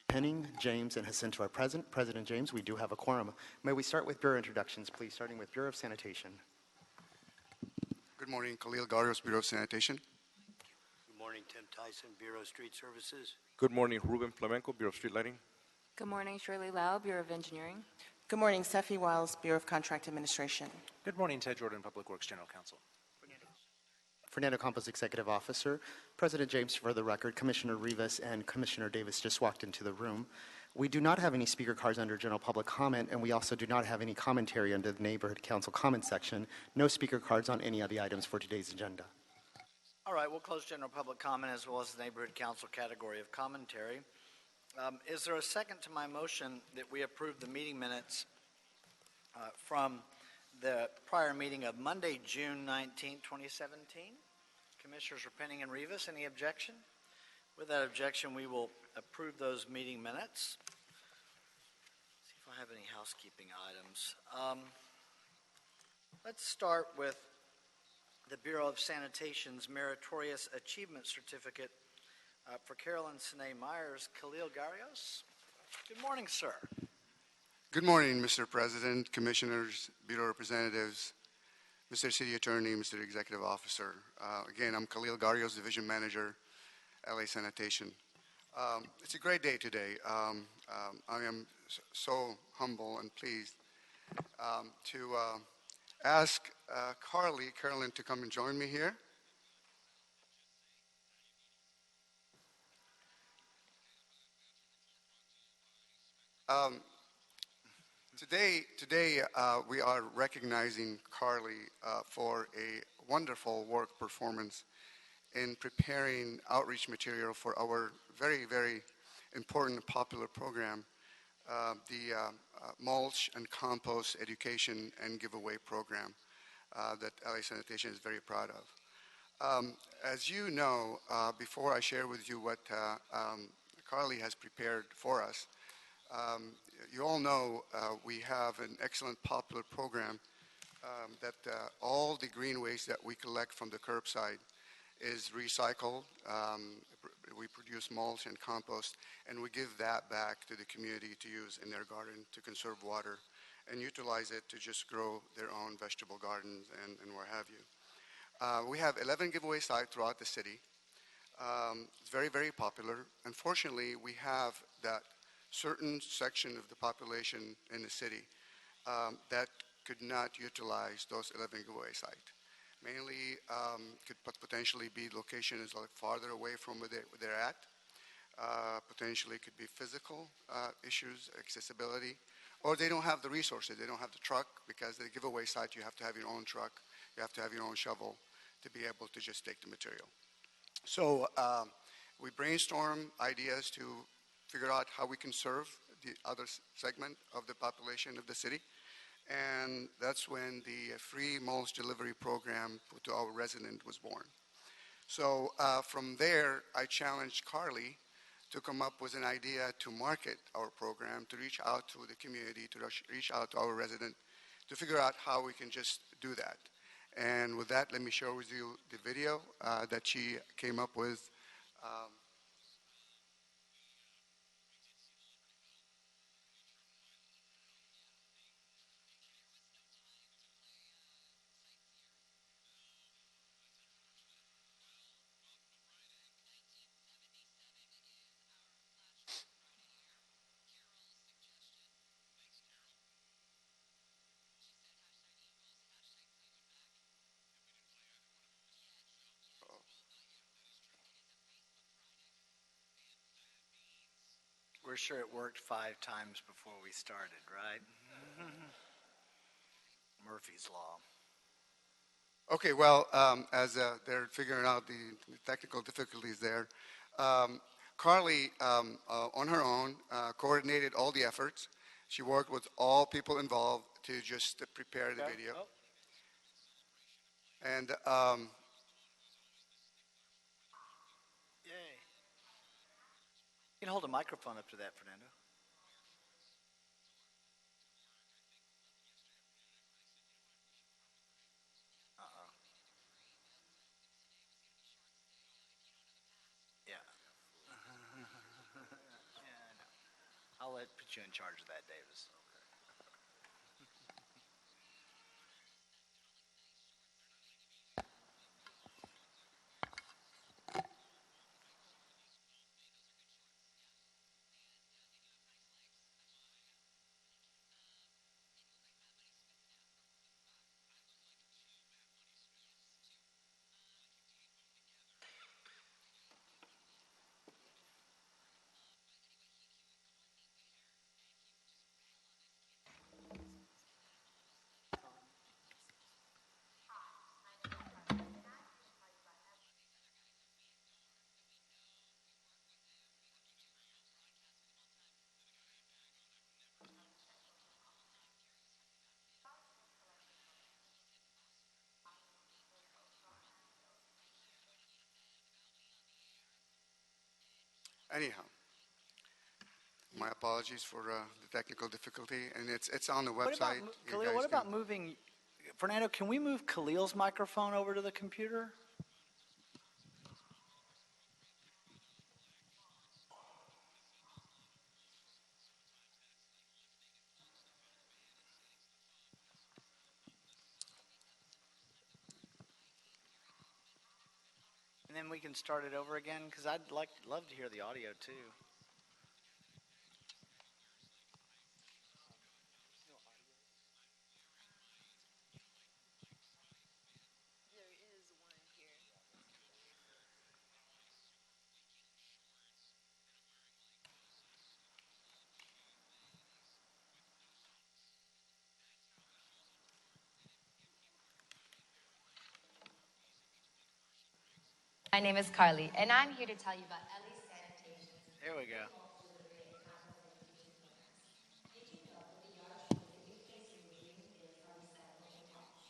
Penning, James, and Jacinto are present. President James, we do have a quorum. May we start with Bureau introductions, please, starting with Bureau of Sanitation. Good morning, Khalil Garrios, Bureau of Sanitation. Good morning, Tim Tyson, Bureau of Street Services. Good morning, Ruben Flamenco, Bureau of Street Lighting. Good morning, Shirley Lau, Bureau of Engineering. Good morning, Sefi Wiles, Bureau of Contract Administration. Good morning, Ted Jordan, Public Works General Counsel. Fernando Campos, Executive Officer. President James, for the record, Commissioner Rivas and Commissioner Davis just walked into the room. We do not have any speaker cards under general public comment, and we also do not have any commentary under the Neighborhood Council comment section. No speaker cards on any of the items for today's agenda. All right, we'll close general public comment as well as the Neighborhood Council category of commentary. Is there a second to my motion that we approve the meeting minutes from the prior meeting of Monday, June 19, 2017? Commissioners Penning and Rivas, any objection? With that objection, we will approve those meeting minutes. See if I have any housekeeping items. Let's start with the Bureau of Sanitation's Meritorious Achievement Certificate for Carolyn Sine Myers. Khalil Garrios. Good morning, sir. Good morning, Mr. President, Commissioners, Bureau Representatives, Mr. City Attorney, Mr. Executive Officer. Again, I'm Khalil Garrios, Division Manager, LA Sanitation. It's a great day today. I am so humble and pleased to ask Carolyn to come and join me here. Today we are recognizing Carly for a wonderful work performance in preparing outreach material for our very, very important and popular program, the mulch and compost education and giveaway program that LA Sanitation is very proud of. As you know, before I share with you what Carly has prepared for us, you all know we have an excellent popular program that all the green waste that we collect from the curbside is recycled. We produce mulch and compost, and we give that back to the community to use in their garden to conserve water and utilize it to just grow their own vegetable gardens and what have you. We have 11 giveaway sites throughout the city. It's very, very popular. Unfortunately, we have that certain section of the population in the city that could not utilize those 11 giveaway sites. Mainly could potentially be locations like farther away from where they're at. Potentially could be physical issues, accessibility, or they don't have the resources. They don't have the truck, because the giveaway site you have to have your own truck, you have to have your own shovel to be able to just take the material. So we brainstorm ideas to figure out how we can serve the other segment of the population of the city. And that's when the free mulch delivery program to our resident was born. So from there, I challenged Carly to come up with an idea to market our program, to reach out to the community, to reach out to our resident, to figure out how we can just do that. And with that, let me share with you the video that she came up with. We're sure it worked 5 times before we started, right? Murphy's Law. Okay, well, as they're figuring out the technical difficulties there, Carly, on her own, coordinated all the efforts. She worked with all people involved to just prepare the video. Oh. And Yay. You can hold a microphone up to that, Fernando. Uh-oh. Yeah. Yeah, I I'll put you in charge of that, Davis. Anyhow, my apologies for the technical difficulty, and it's on the What about, website. You Khalil, guys what can- about moving, Fernando, can we move Khalil's microphone over to the computer? And then we can start it over again, because love to hear the audio too. My name is Carly, and I'm here to tell you about Ellie's Sanitation's There we go. mulch delivery and compost sanitation programs. Did you know that the yard trim that you place in your green bins are recyclable mulch?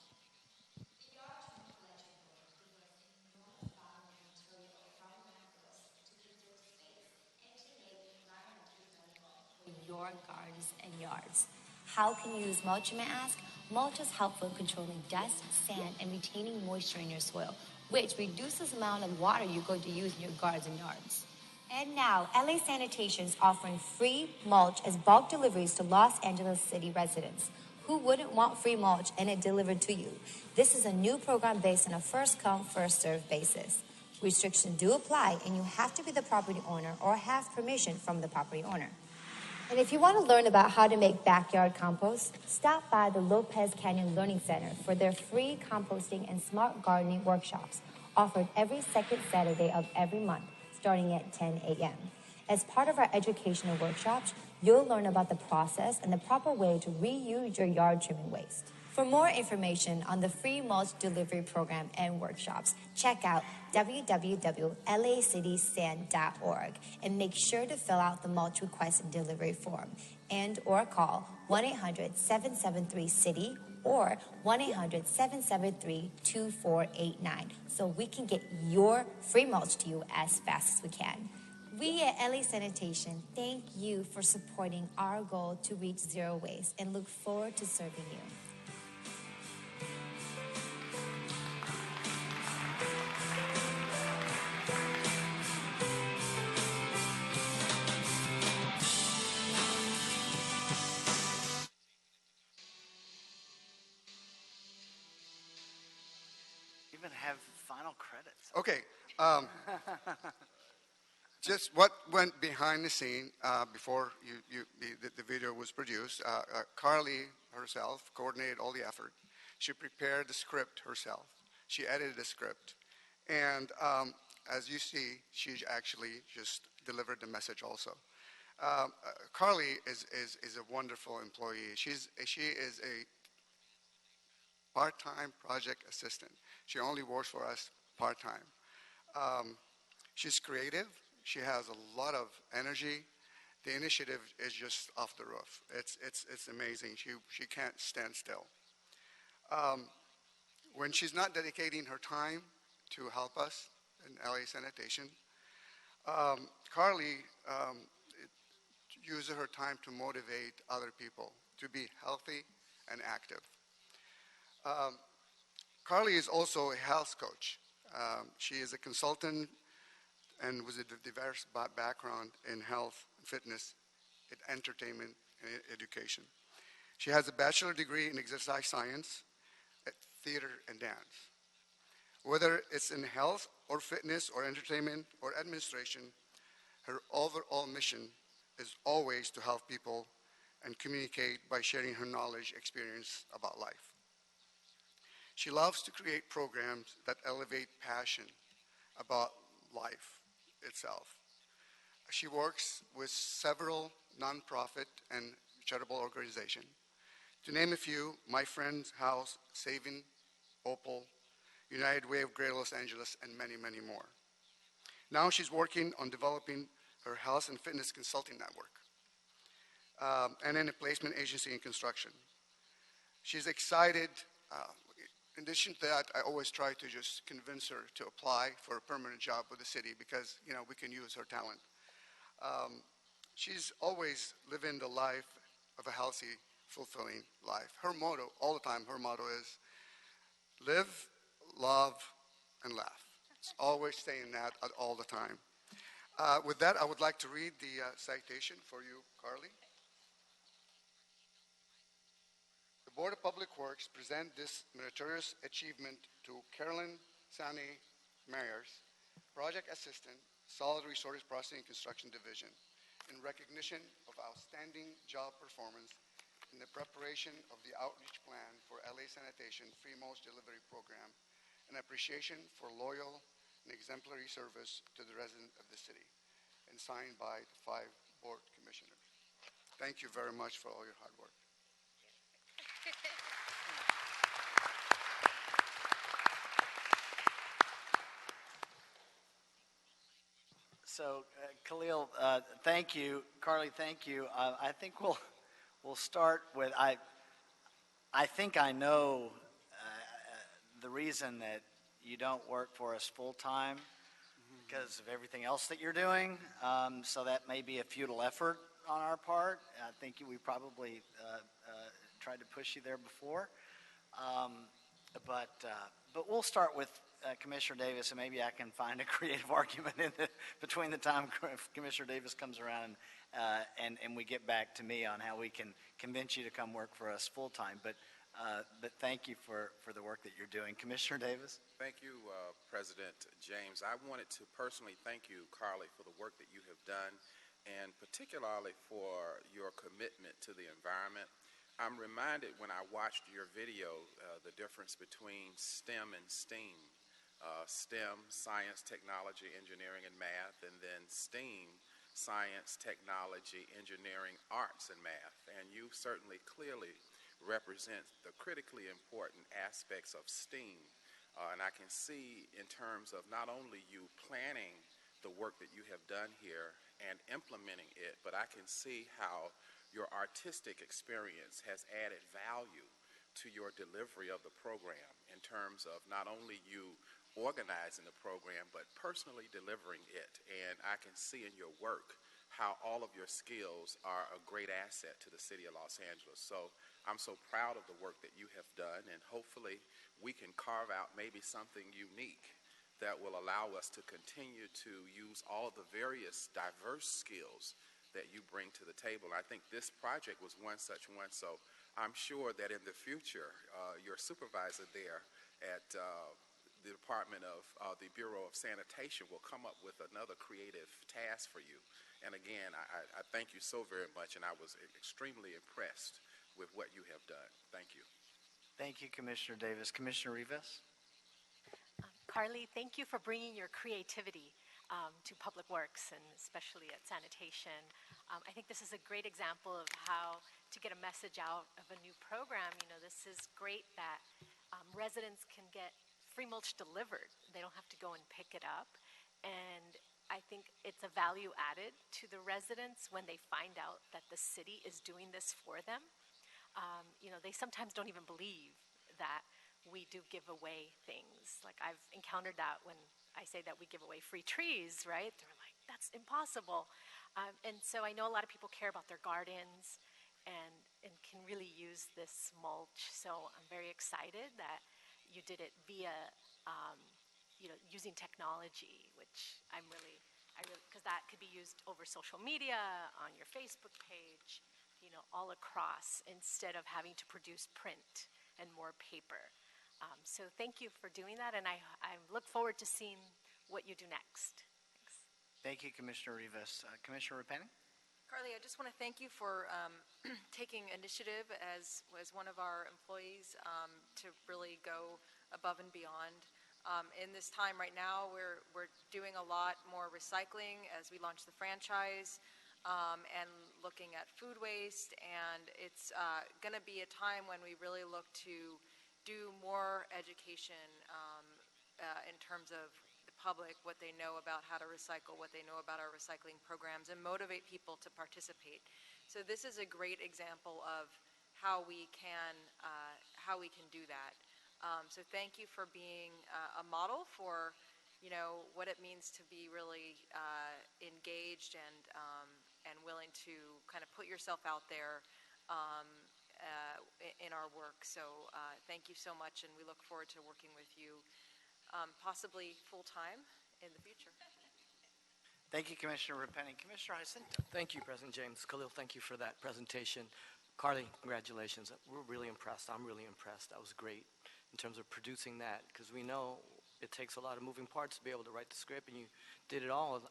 The yard trim collection program diverts an enormous volume of material from landfills to preserve space and to make it environmentally friendly for your gardens and yards. How can you use mulch, you may ask? Mulch is helpful in controlling dust, sand, and retaining moisture in your soil, which reduces the amount of water you're going to use in your gardens and yards. And now, LA Sanitation is offering free mulch as bulk deliveries to Los Angeles City residents. Who wouldn't want free mulch and it delivered to you? This is a new program based on a first-come, first-served basis. Restrictions do apply, and you have to be the property owner or have permission from the property owner. And if you want to learn about how to make backyard compost, stop by the Lopez Canyon Learning Center for their free composting and smart gardening workshops offered every second Saturday of every month, starting at 10 a.m. As part of our educational workshops, you'll learn about the process and the proper way to reuse your yard trimming waste. For more information on the free mulch delivery program and workshops, check out www.lacitysand.org and make sure to fill out the mulch request and delivery form and or call 1-800-773-CITY or 1-800-773-2489 so we can get your free mulch to you as fast as we can. We at LA Sanitation thank you for supporting our goal to reach zero waste and look forward to serving you. Even have final credits. Okay. Just what went behind the scene before the video was produced. Carly herself coordinated all the effort. She prepared the script herself. She edited the script. And as you see, she actually just delivered the message also. Carly is a wonderful employee. She is a part-time project assistant. She only works for us part-time. She's creative. She has a lot of energy. The initiative is just off the roof. It's amazing. She can't stand still. When she's not dedicating her time to help us in LA Sanitation, Carly uses her time to motivate other people to be healthy and active. Carly is also a health coach. She is a consultant and with a diverse background in health and fitness entertainment, and education. She has a bachelor degree in exercise science, theater, and dance. Whether it's in health or fitness or entertainment or administration, her overall mission is always to help people and communicate by sharing her knowledge, experience about life. She loves to create programs that elevate passion about life itself. She works with several nonprofit and charitable organizations. To name a few, My Friend's House, Saving, Opal, United Way of Greater Los Angeles, and many, many more. Now she's working on developing her health and fitness consulting network and in a placement agency in construction. She's excited. Uh, in addition to that, I always try to just convince her to apply for a permanent job with the city because, we can use her talent. Um, she's always living the life of a healthy, fulfilling life. Her motto, all the time, her motto is live, love, and laugh. It's always saying that at all the time. With that, I would like to read the citation for you, Carly. The Board of Public Works present this meritorious achievement to Carolyn Sane Myers, Project Assistant, Solid Resources Processing and Construction Division, in recognition of outstanding job performance in the preparation of the outreach plan for LA Sanitation Free Mulch Delivery Program and appreciation for loyal and exemplary service to the resident of the city, and signed by the 5 board commissioners. Thank you very much for all your hard work. So, Khalil, thank you. Carly, thank you. I think we'll start with I think I know the reason that you don't work for us full time because of everything else that you're doing. So that may be a futile effort on our part. I think we probably tried to push you there before. Um, but we'll start with Commissioner Davis, and maybe I can find a creative argument between the time Commissioner Davis comes around and we get back to me on how we can convince you to come work for us full time. But thank you for the work that you're doing, Commissioner Davis. Thank you, President James. I wanted to personally thank you, Carly, for the work that you have done, and particularly for your commitment to the environment. I'm reminded when I watched your video, the difference between STEM and STEAM. STEM, science, technology, engineering, and math, and then STEAM, science, technology, engineering, arts, and math. And you certainly clearly represent the critically important aspects of STEAM. And I can see in terms of not only you planning the work that you have done here and implementing it, but I can see how your artistic experience has added value to your delivery of the program in terms of not only you organizing the program, but personally delivering it. And I can see in your work how all of your skills are a great asset to the city of Los Angeles. So I'm so proud of the work that you have done, and hopefully we can carve out maybe something unique that will allow us to continue to use all of the various diverse skills that you bring to the table. I think this project was one such one, so I'm sure that in the future, your supervisor there at the Department of the Bureau of Sanitation will come up with another creative task for you. And again, I thank you so very much, and I was extremely impressed with what you have done. Thank you. Thank you, Commissioner Davis. Commissioner Rivas? Carly, thank you for bringing your creativity to Public Works and especially at sanitation. I think this is a great example of how to get a message out of a new program. This is great that residents can get free mulch delivered. They don't have to go and pick it up. And I think it's a value added to the residents when they find out that the city is doing this for them. They sometimes don't even believe that we do give away things. Like I've encountered that when I say that we give away free trees, right? They're like, that's impossible. And so I know a lot of people care about their gardens and can really use this mulch. So I'm very excited that you did it via, using technology, which I'm really because that could be used over social media, on your Facebook page, all across, instead of having to produce print and more paper. So thank you for doing that, and I look forward to seeing what you do next. Thanks. Thank you, Commissioner Rivas. Commissioner Rapani? Carly, I just want to thank you for taking initiative as one of our employees to really go above and beyond. In this time right now, we're doing a lot more recycling as we launch the franchise and looking at food waste. And it's going to be a time when we really look to do more education in terms of the public, what they know about how to recycle, what they know about our recycling programs, and motivate people to participate. So this is a great example of how we can do that. So thank you for being a model for what it means to be really engaged and willing to kind of put yourself out there in our work. So thank you so much, and we look forward to working with you, possibly full-time in the future. Thank you, Commissioner Rapani. Commissioner Jacinto? Thank you, President James. Khalil, thank you for that presentation. Carly, congratulations. We're really impressed. I'm really impressed. That was great in terms of producing that, because we know it takes a lot of moving parts to be able to write the script, and you did it all.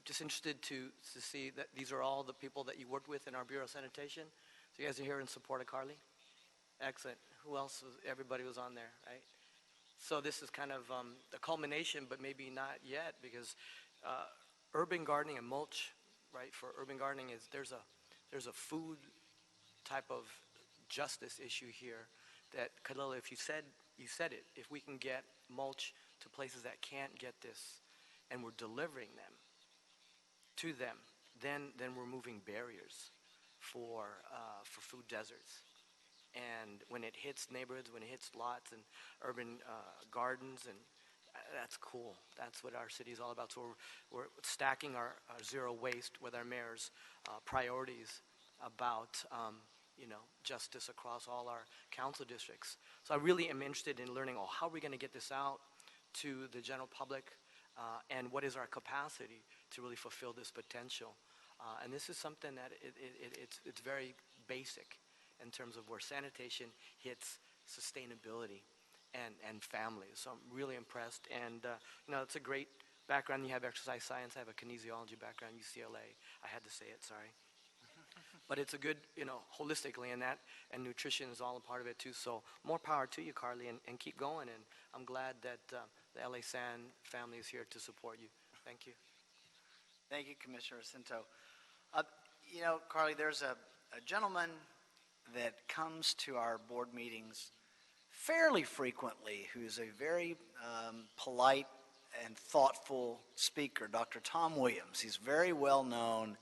Just interested to see that these are all the people that you worked with in our Bureau of Sanitation. So you guys are here in support of Carly? Excellent. Who else? Everybody was on there, right? So this is kind of the culmination, but maybe not yet, because urban gardening and mulch, right, for urban gardening there's a food type of justice issue here that, Khalil, if you said it, if we can get mulch to places that can't get this, and we're delivering them to them, then we're moving barriers for food deserts. And when it hits neighborhoods, when it hits lots and urban gardens, and that's cool. That's what our city is all about. So we're stacking our zero waste with our mayor's priorities about justice across all our council districts. So I really am interested in learning, how are we going to get this out to the general public, and what is our capacity to really fulfill this potential? And this is something that it's very basic in terms of where sanitation hits sustainability and families. So I'm really impressed. And, it's a great background. You have exercise science. I have a kinesiology background, UCLA. I had to say it, sorry. But it's a good, holistically, and nutrition is all a part of it too. So more power to you, Carly, and keep going. And I'm glad that the LA San family is here to support you. Thank you. Thank you, Commissioner Jacinto. Carly, there's a gentleman that comes to our board meetings fairly frequently who's a very polite and thoughtful speaker, Dr. Tom Williams. He's very well known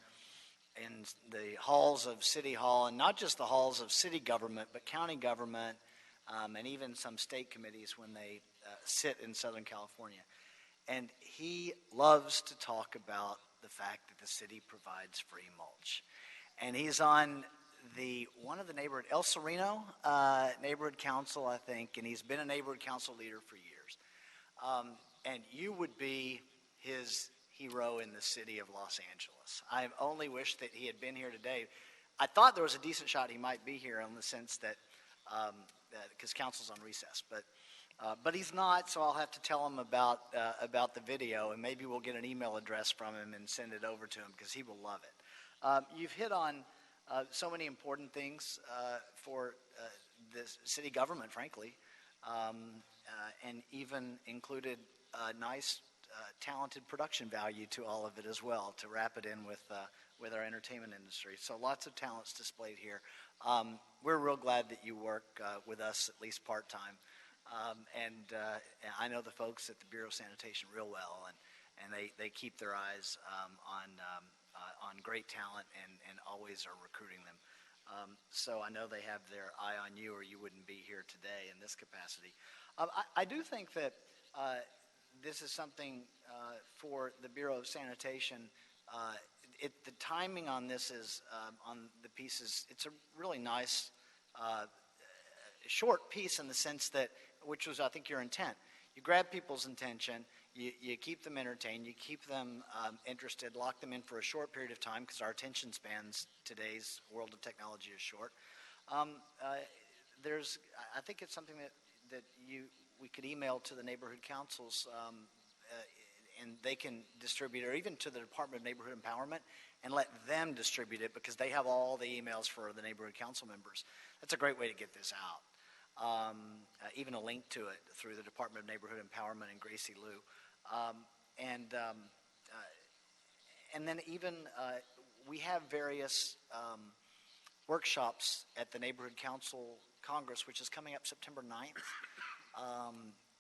in the halls of City Hall, and not just the halls of city government, but county government, and even some state committees when they sit in Southern California. And he loves to talk about the fact that the city provides free mulch. And he's on one of the neighborhood, El Sereno neighborhood council, I think, and he's been a neighborhood council leader for years. And you would be his hero in the city of Los Angeles. I only wish that he had been here today. I thought there was a decent shot he might be here, in the sense that, because council's on recess, but he's not, so I'll have to tell him about the video, and maybe we'll get an email address from him and send it over to him, because he will love it. You've hit on so many important things for the city government, frankly, and even included nice, talented production value to all of it as well, to wrap it in with our entertainment industry. So lots of talents displayed here. We're real glad that you work with us, at least part-time. And I know the folks at the Bureau of Sanitation real well, and they keep their eyes on great talent and always are recruiting them. So I know they have their eye on you, or you wouldn't be here today in this capacity. I do think that this is something for the Bureau of Sanitation. The timing on this is, on the pieces, it's a really nice short piece, in the sense that, which was, I think, your intent. You grab people's attention, you keep them entertained, you keep them interested, lock them in for a short period of time because our attention spans today's world of technology is short. I think it's something that we could email to the neighborhood councils and they can distribute, or even to the Department of Neighborhood Empowerment, and let them distribute it because they have all the emails for the neighborhood council members. That's a great way to get this out. Even a link to it through the Department of Neighborhood Empowerment and Gracie Lou. And then even we have various workshops at the Neighborhood Council Congress, which is coming up September 9th.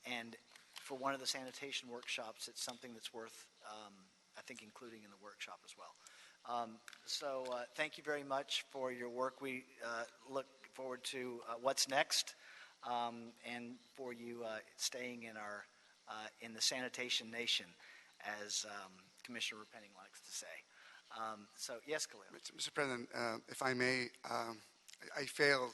And for one of the sanitation workshops, it's something that's worth, I think, including in the workshop as well. So thank you very much for your work. We look forward to what's next, and for you staying in the sanitation nation, as Commissioner Repenning likes to say. So yes, Khalil. Mr. President, if I may, I failed,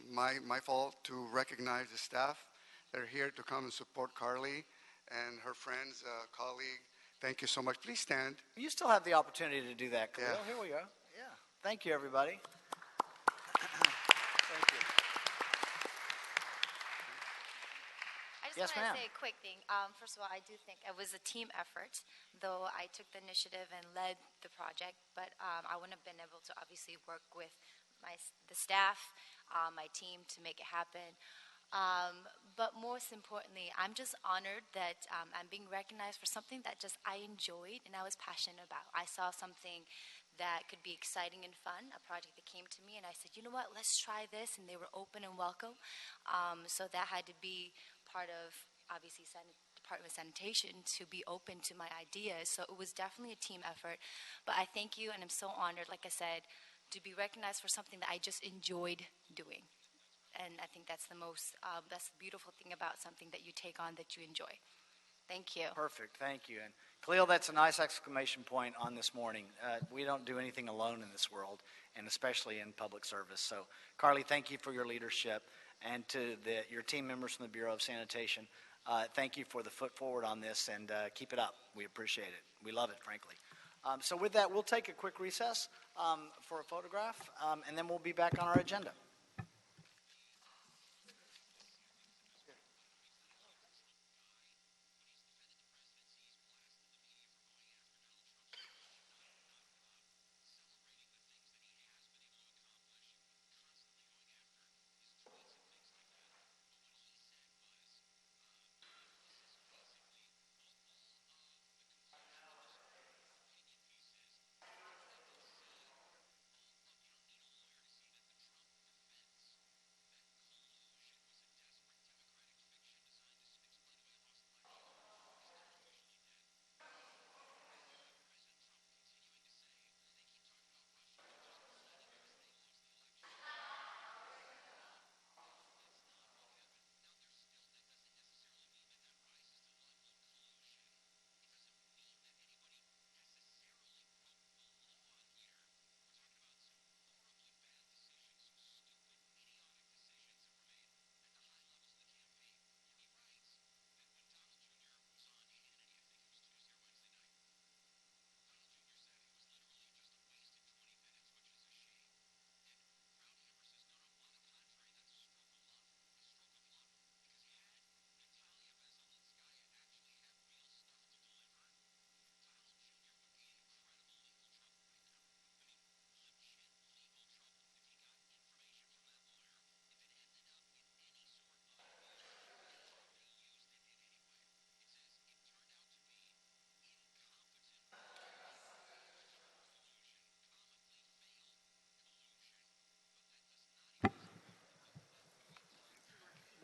my fault, to recognize the staff that are here to come and support Carly and her friends, colleague. Thank you so much. Please stand. You still have the opportunity to do that, Khalil. Yeah. Here we go. Yeah. Thank you, everybody. Thank you. I just Yes, want ma'am. to say a quick thing. First of all, I do think it was a team effort, though I took the initiative and led the project, but I wouldn't have been able to obviously work with the staff, my team to make it happen. But most importantly, I'm just honored that I'm being recognized for something that just I enjoyed and I was passionate about. I saw something that could be exciting and fun, a project that came to me, and I said, you know what, let's try this, and they were open and welcome. So that had to be part of, obviously, Department of Sanitation to be open to my ideas. So it was definitely a team effort. But I thank you, and I'm so honored, like I said, to be recognized for something that I just enjoyed doing. And I think that's that's the beautiful thing about something that you take on that you enjoy. Thank you. Perfect. Thank you. And Khalil, that's a nice exclamation point on this morning. We don't do anything alone in this world, and especially in public service. So, Carly, thank you for your leadership. And to your team members from the Bureau of Sanitation, thank you for the foot forward on this, and keep it up. We appreciate it. We love it, frankly. So with that, we'll take a quick recess for a photograph, and then we'll be back on our agenda.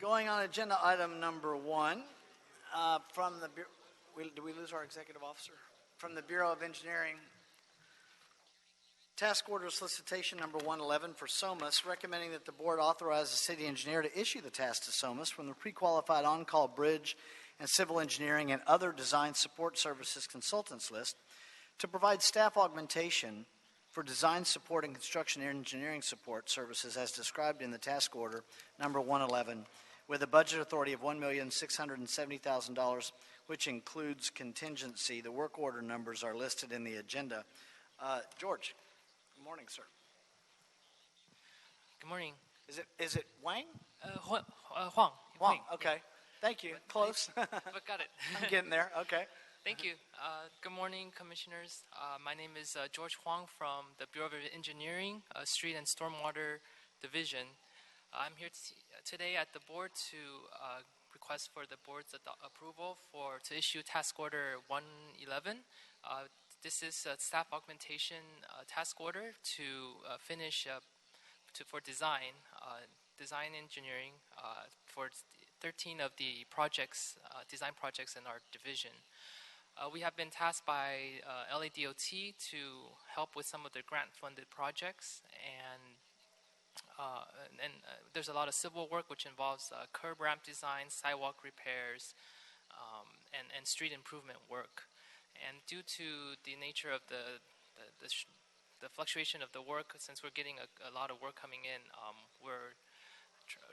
Going on agenda item number 1, from the did we lose our executive officer? From the Bureau of Engineering, task order solicitation number 111 for SOMAS, recommending that the board authorize the city engineer to issue the task to SOMAS from the pre-qualified on-call bridge and civil engineering and other design support services consultants list to provide staff augmentation for design support and construction engineering support services as described in the task order number 111, with a budget authority of $1,670,000, which includes contingency. The work order numbers are listed in the agenda. George, good morning, sir. Good morning. Is it Wang? Huang. Wang, okay. Thank you. Close. But got it. I'm getting there. Okay. Thank you. Good morning, commissioners. My name is George Huang from the Bureau of Engineering, Street and Stormwater Division. I'm here today at the board to request for the board's approval to issue task order 111. This is a staff augmentation task order to finish for design engineering for 13 of the projects, design projects in our division. We have been tasked by LADOT to help with some of the grant-funded projects, and there's a lot of civil work which involves curb ramp design, sidewalk repairs, and street improvement work. And due to the nature of the fluctuation of the work, since we're getting a lot of work coming in, we're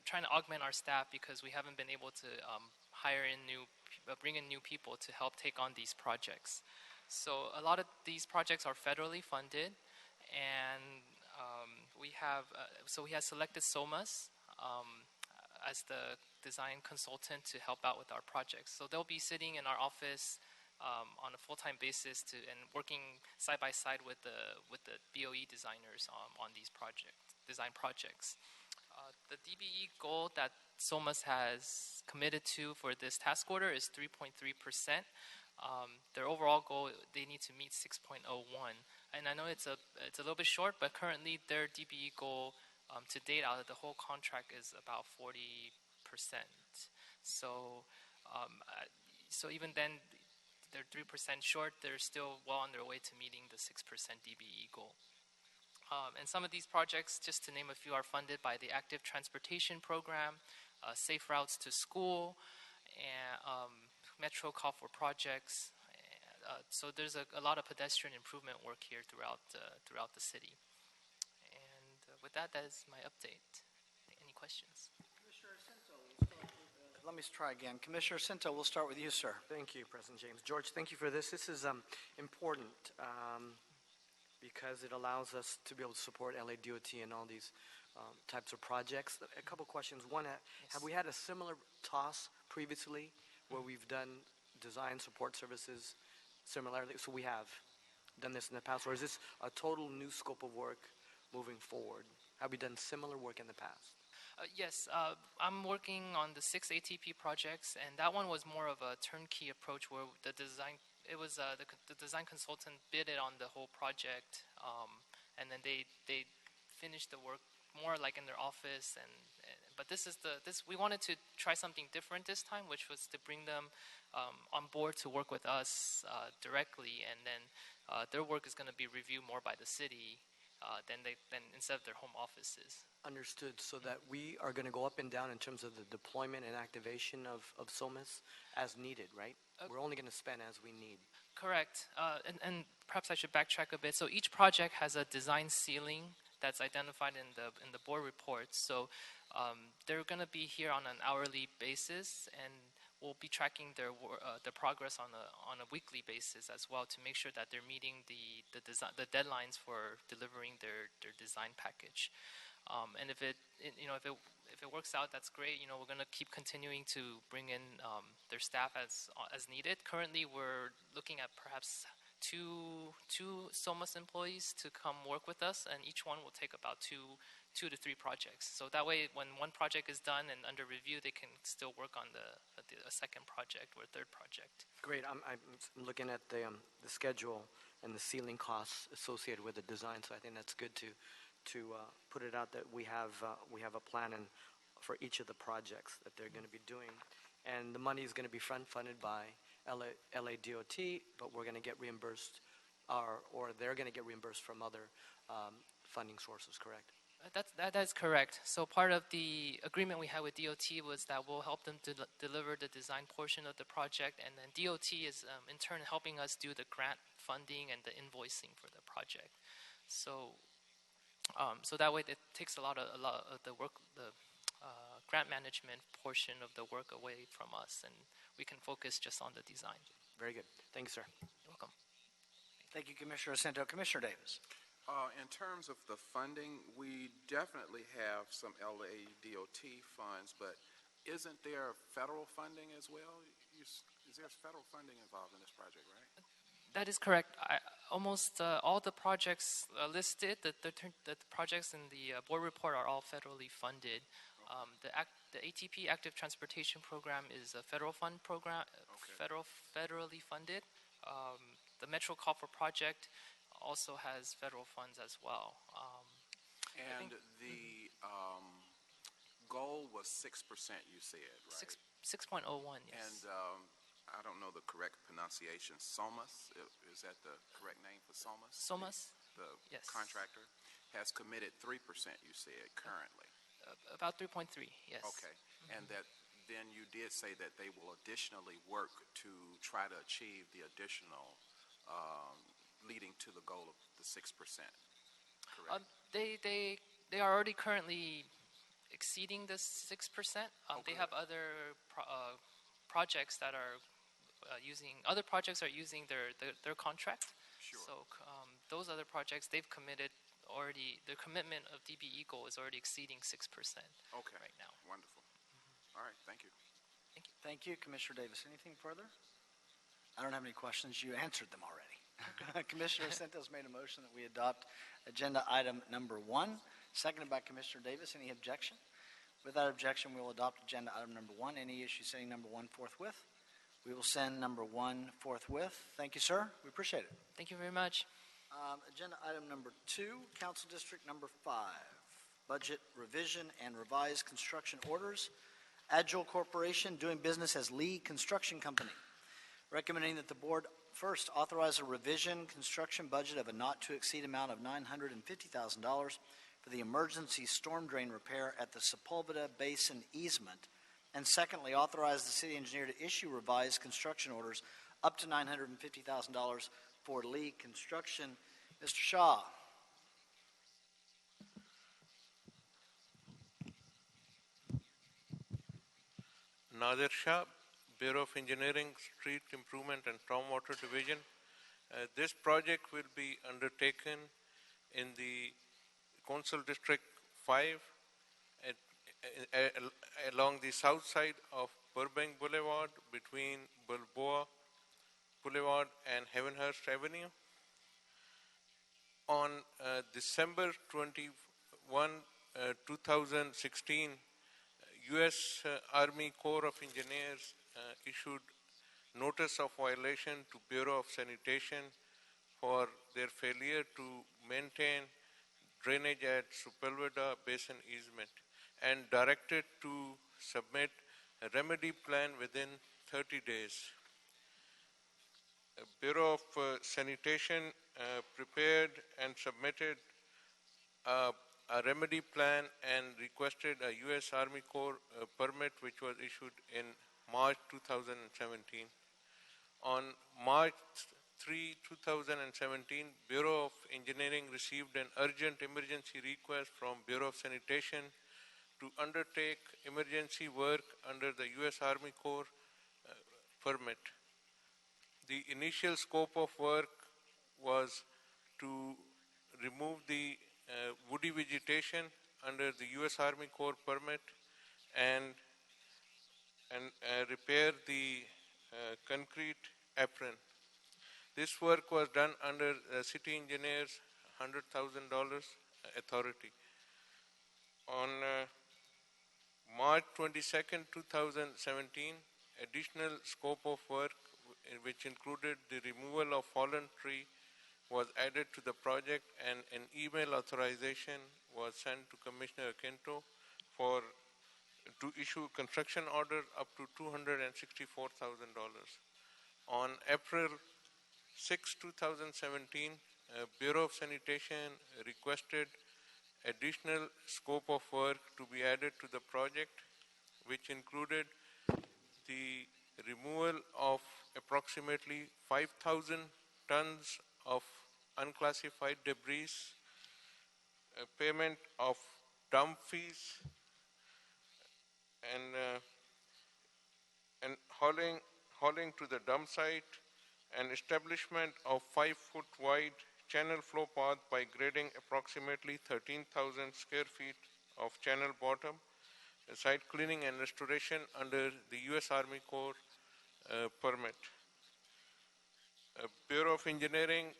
trying to augment our staff because we haven't been able to bring in new people to help take on these projects. So a lot of these projects are federally funded, and we have selected SOMAS as the design consultant to help out with our projects. So they'll be sitting in our office on a full-time basis and working side by side with the BOE designers on these design projects. The DBE goal that SOMAS has committed to for this task order is 3.3%. Their overall goal, they need to meet 6.01. And I know it's a little bit short, but currently their DBE goal to date out of the whole contract is about 40%. So even then, they're 3% short. They're still well on their way to meeting the 6% DBE goal. And some of these projects, just to name a few, are funded by the Active Transportation Program, Safe Routes to School, and Metro Call for Projects. So there's a lot of pedestrian improvement work here throughout the city. And with that is my update. Any questions? Commissioner Cinto, let me try again. Commissioner Cinto, we'll start with you, sir. Thank you, President James. George, thank you for this. This is important because it allows us to be able to support LADOT and all these types of projects. A couple questions. One, have we had a similar TOS previously where we've done design support services similarly? So we have done this in the past, or is this a total new scope of work moving forward? Have we done similar work in the past? Yes, I'm working on the 6 ATP projects, and that one was more of a turnkey approach where the design consultant bid it on the whole project, and then they finished the work more like in their office. But we wanted to try something different this time, which was to bring them on board to work with us directly, and then their work is going to be reviewed more by the city than instead of their home offices. Understood. So that we are going to go up and down in terms of the deployment and activation of SOMAS as needed, right? We're only going to spend as we need. Correct. And perhaps I should backtrack a bit. So each project has a design ceiling that's identified in the board reports. So they're going to be here on an hourly basis, and we'll be tracking their progress on a weekly basis as well to make sure that they're meeting the deadlines for delivering their design package. And if it works out, that's great. We're going to keep continuing to bring in their staff as needed. Currently, we're looking at perhaps two SOMAS employees to come work with us, and each one will take about two to three projects. So that way, when one project is done and under review, they can still work on a second project or a third project. Great. I'm looking at the schedule and the ceiling costs associated with the design, so I think that's good to put it out that we have a plan for each of the projects that they're going to be doing, and the money is going to be front-funded by LADOT, but we're going to get reimbursed, or they're going to get reimbursed from other funding sources. Correct? That's correct. So part of the agreement we had with DOT was that we'll help them to deliver the design portion of the project, and then DOT is in turn helping us do the grant funding and the invoicing for the project. So that way it takes a lot of the work, the grant management portion of the work away from us, and we can focus just on the design. Very good. Thank you, sir. You're welcome. Thank you, Commissioner Jacinto. Commissioner Davis. In terms of the funding, we definitely have some LADOT funds, but isn't there federal funding as well? Is there federal funding involved in this project, right? That is correct. Almost all the projects listed, the projects in the board report are all federally funded. The ATP Active Transportation Program is a federal fund program, federally funded. The Metro Copper project also has federal funds as well. And the goal was 6%, you said, right? 6.01, yes. And I don't know the correct pronunciation. SOMAS, is that the correct name for SOMAS? SOMAS? The yes. Contractor has committed 3%, you said, currently. About 3.3, yes. Okay. And that then you did say that they will additionally work to try to achieve the additional leading to the goal of the 6%. Correct? They are already currently exceeding the 6%. They have other projects that are other projects are using their contract. Sure. So those other projects, they've committed already, the commitment of DB Eagle is already exceeding 6% right now. Wonderful. All right, thank you. Thank you. Thank you, Commissioner Davis. Anything further? I don't have any questions. You answered them already. Commissioner Santos made a motion that we adopt agenda item number 1, seconded by Commissioner Davis. Any objection? Without objection, we will adopt agenda item number 1. Any issue setting number 1 forthwith? We will send number 1 forthwith. Thank you, sir. We appreciate it. Thank you very much. Agenda item number 2, Council District number 5, budget revision and revised construction orders. Agile Corporation doing business as Lee Construction Company. Recommending that the board first authorize a revision construction budget of a not to exceed amount of $950,000 for the emergency storm drain repair at the Sepulveda Basin easement. And secondly, authorize the city engineer to issue revised construction orders up to $950,000 for Lee Construction. Mr. Shaw. Nadir Shah, Bureau of Engineering, Street Improvement and Stormwater Division. This project will be undertaken in the Council District 5 along the south side of Burbank Boulevard between Balboa Boulevard and Heavenhurst Avenue. On December 21, 2016, U.S. Army Corps of Engineers issued notice of violation to Bureau of Sanitation for their failure to maintain drainage at Sepulveda Basin easement and directed to submit a remedy plan within 30 days. Bureau of Sanitation prepared and submitted a remedy plan and requested a U.S. Army Corps permit, which was issued in March 2017. On March 3, 2017, Bureau of Engineering received an urgent emergency request from Bureau of Sanitation to undertake emergency work under the U.S. Army Corps permit. The initial scope of work was to remove the woody vegetation under the U.S. Army Corps permit and repair the concrete apron. This work was done under city engineer's $100,000 authority. On March 22nd, 2017, additional scope of work, which included the removal of fallen tree, was added to the project, and an email authorization was sent to Commissioner Quinto to issue construction order up to $264,000. On April 6, 2017, Bureau of Sanitation requested additional scope of work to be added to the project, which included the removal of approximately 5,000 tons of unclassified debris, payment of dump fees, and hauling to the dump site, and establishment of 5-foot wide channel flow path by grading approximately 13,000 square feet of channel bottom, site cleaning and restoration under the U.S. Army Corps permit. Bureau of Engineering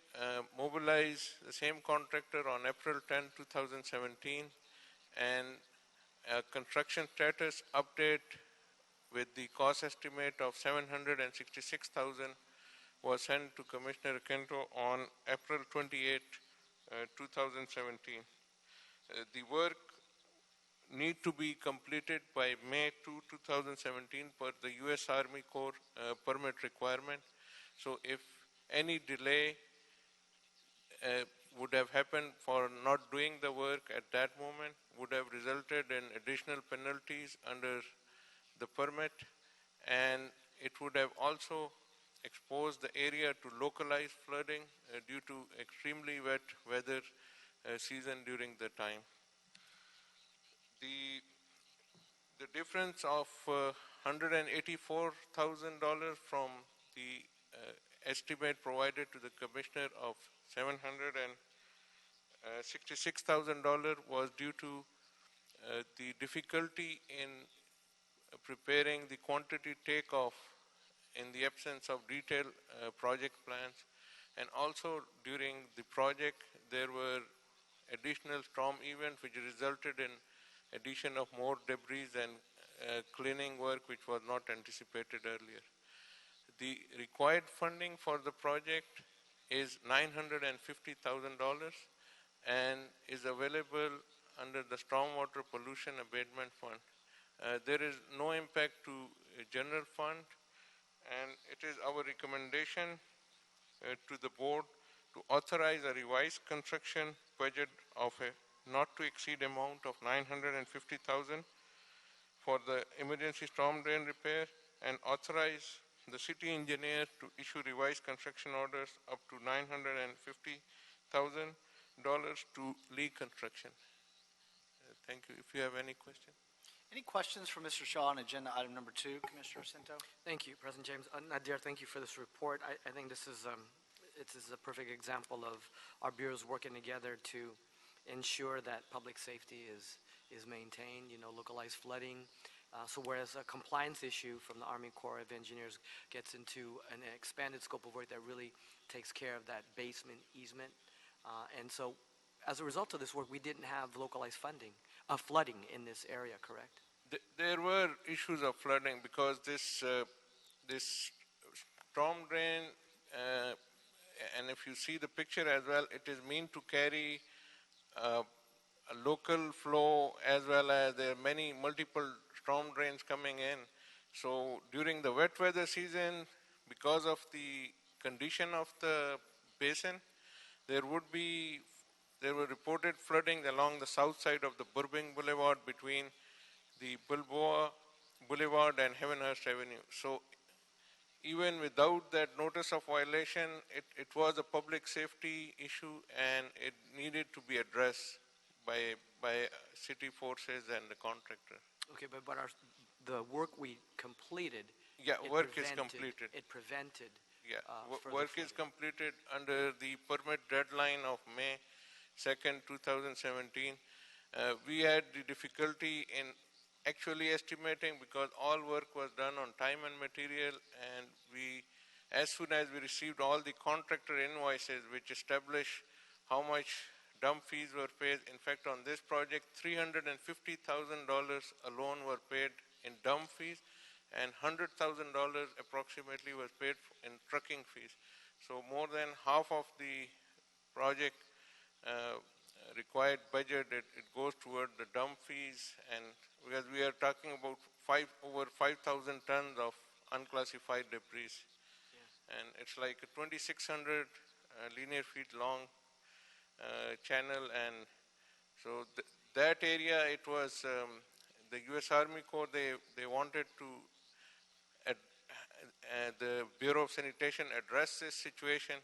mobilized the same contractor on April 10, 2017, and a construction status update with the cost estimate of $766,000 was sent to Commissioner Kento on April 28, 2017. The work need to be completed by May 2, 2017 per the U.S. Army Corps permit requirement. So if any delay would have happened for not doing the work at that moment would have resulted in additional penalties under the permit, and it would have also exposed the area to localized flooding due to extremely wet weather season during the time. The difference of $184,000 from the estimate provided to the commissioner of $766,000 was due to the difficulty in preparing the quantity takeoff in the absence of detailed project plans, and also during the project there were additional storm events which resulted in addition of more debris and cleaning work which was not anticipated earlier. The required funding for the project is $950,000 and is available under the Stormwater Pollution Abatement Fund. There is no impact to general fund, and it is our recommendation to the board to authorize a revised construction budget of a not to exceed amount of $950,000 for the emergency storm drain repair, and authorize the city engineer to issue revised construction orders up to $950,000 to Lee Construction. Thank you. If you have any questions. Any questions for Mr. Shaw on agenda item number 2, Commissioner Cinto? Thank you, President James. Nadir, thank you for this report. I think this is a perfect example of our bureaus working together to ensure that public safety is maintained, localized flooding. So whereas a compliance issue from the Army Corps of Engineers gets into an expanded scope of work that really takes care of that basement easement. And so as a result of this work, we didn't have localized flooding in this area, correct? There were issues of flooding because this storm drain, and if you see the picture as well, it is meant to carry a local flow as well as there are multiple storm drains coming in. So during the wet weather season, because of the condition of the basin, there were reported flooding along the south side of the Burbank Boulevard between the Balboa Boulevard and Heavenhurst Avenue. So even without that notice of violation, it was a public safety issue and it needed to be addressed by city forces and the contractor. Okay, but the work we completed. Yeah, work is completed. It prevented. Yeah, work is completed under the permit deadline of May 2nd, 2017. We had the difficulty in actually estimating because all work was done on time and material, and as soon as we received all the contractor invoices which establish how much dump fees were paid. In fact, on this project, $350,000 alone were paid in dump fees, and $100,000 approximately was paid in trucking fees. So more than half of the project required budget, it goes toward the dump fees, and because we are talking about over 5,000 tons of unclassified debris. Yeah. And it's like a 2,600 linear feet long channel, and so that area, it was the U.S. Army Corps, they wanted to the Bureau of Sanitation address this situation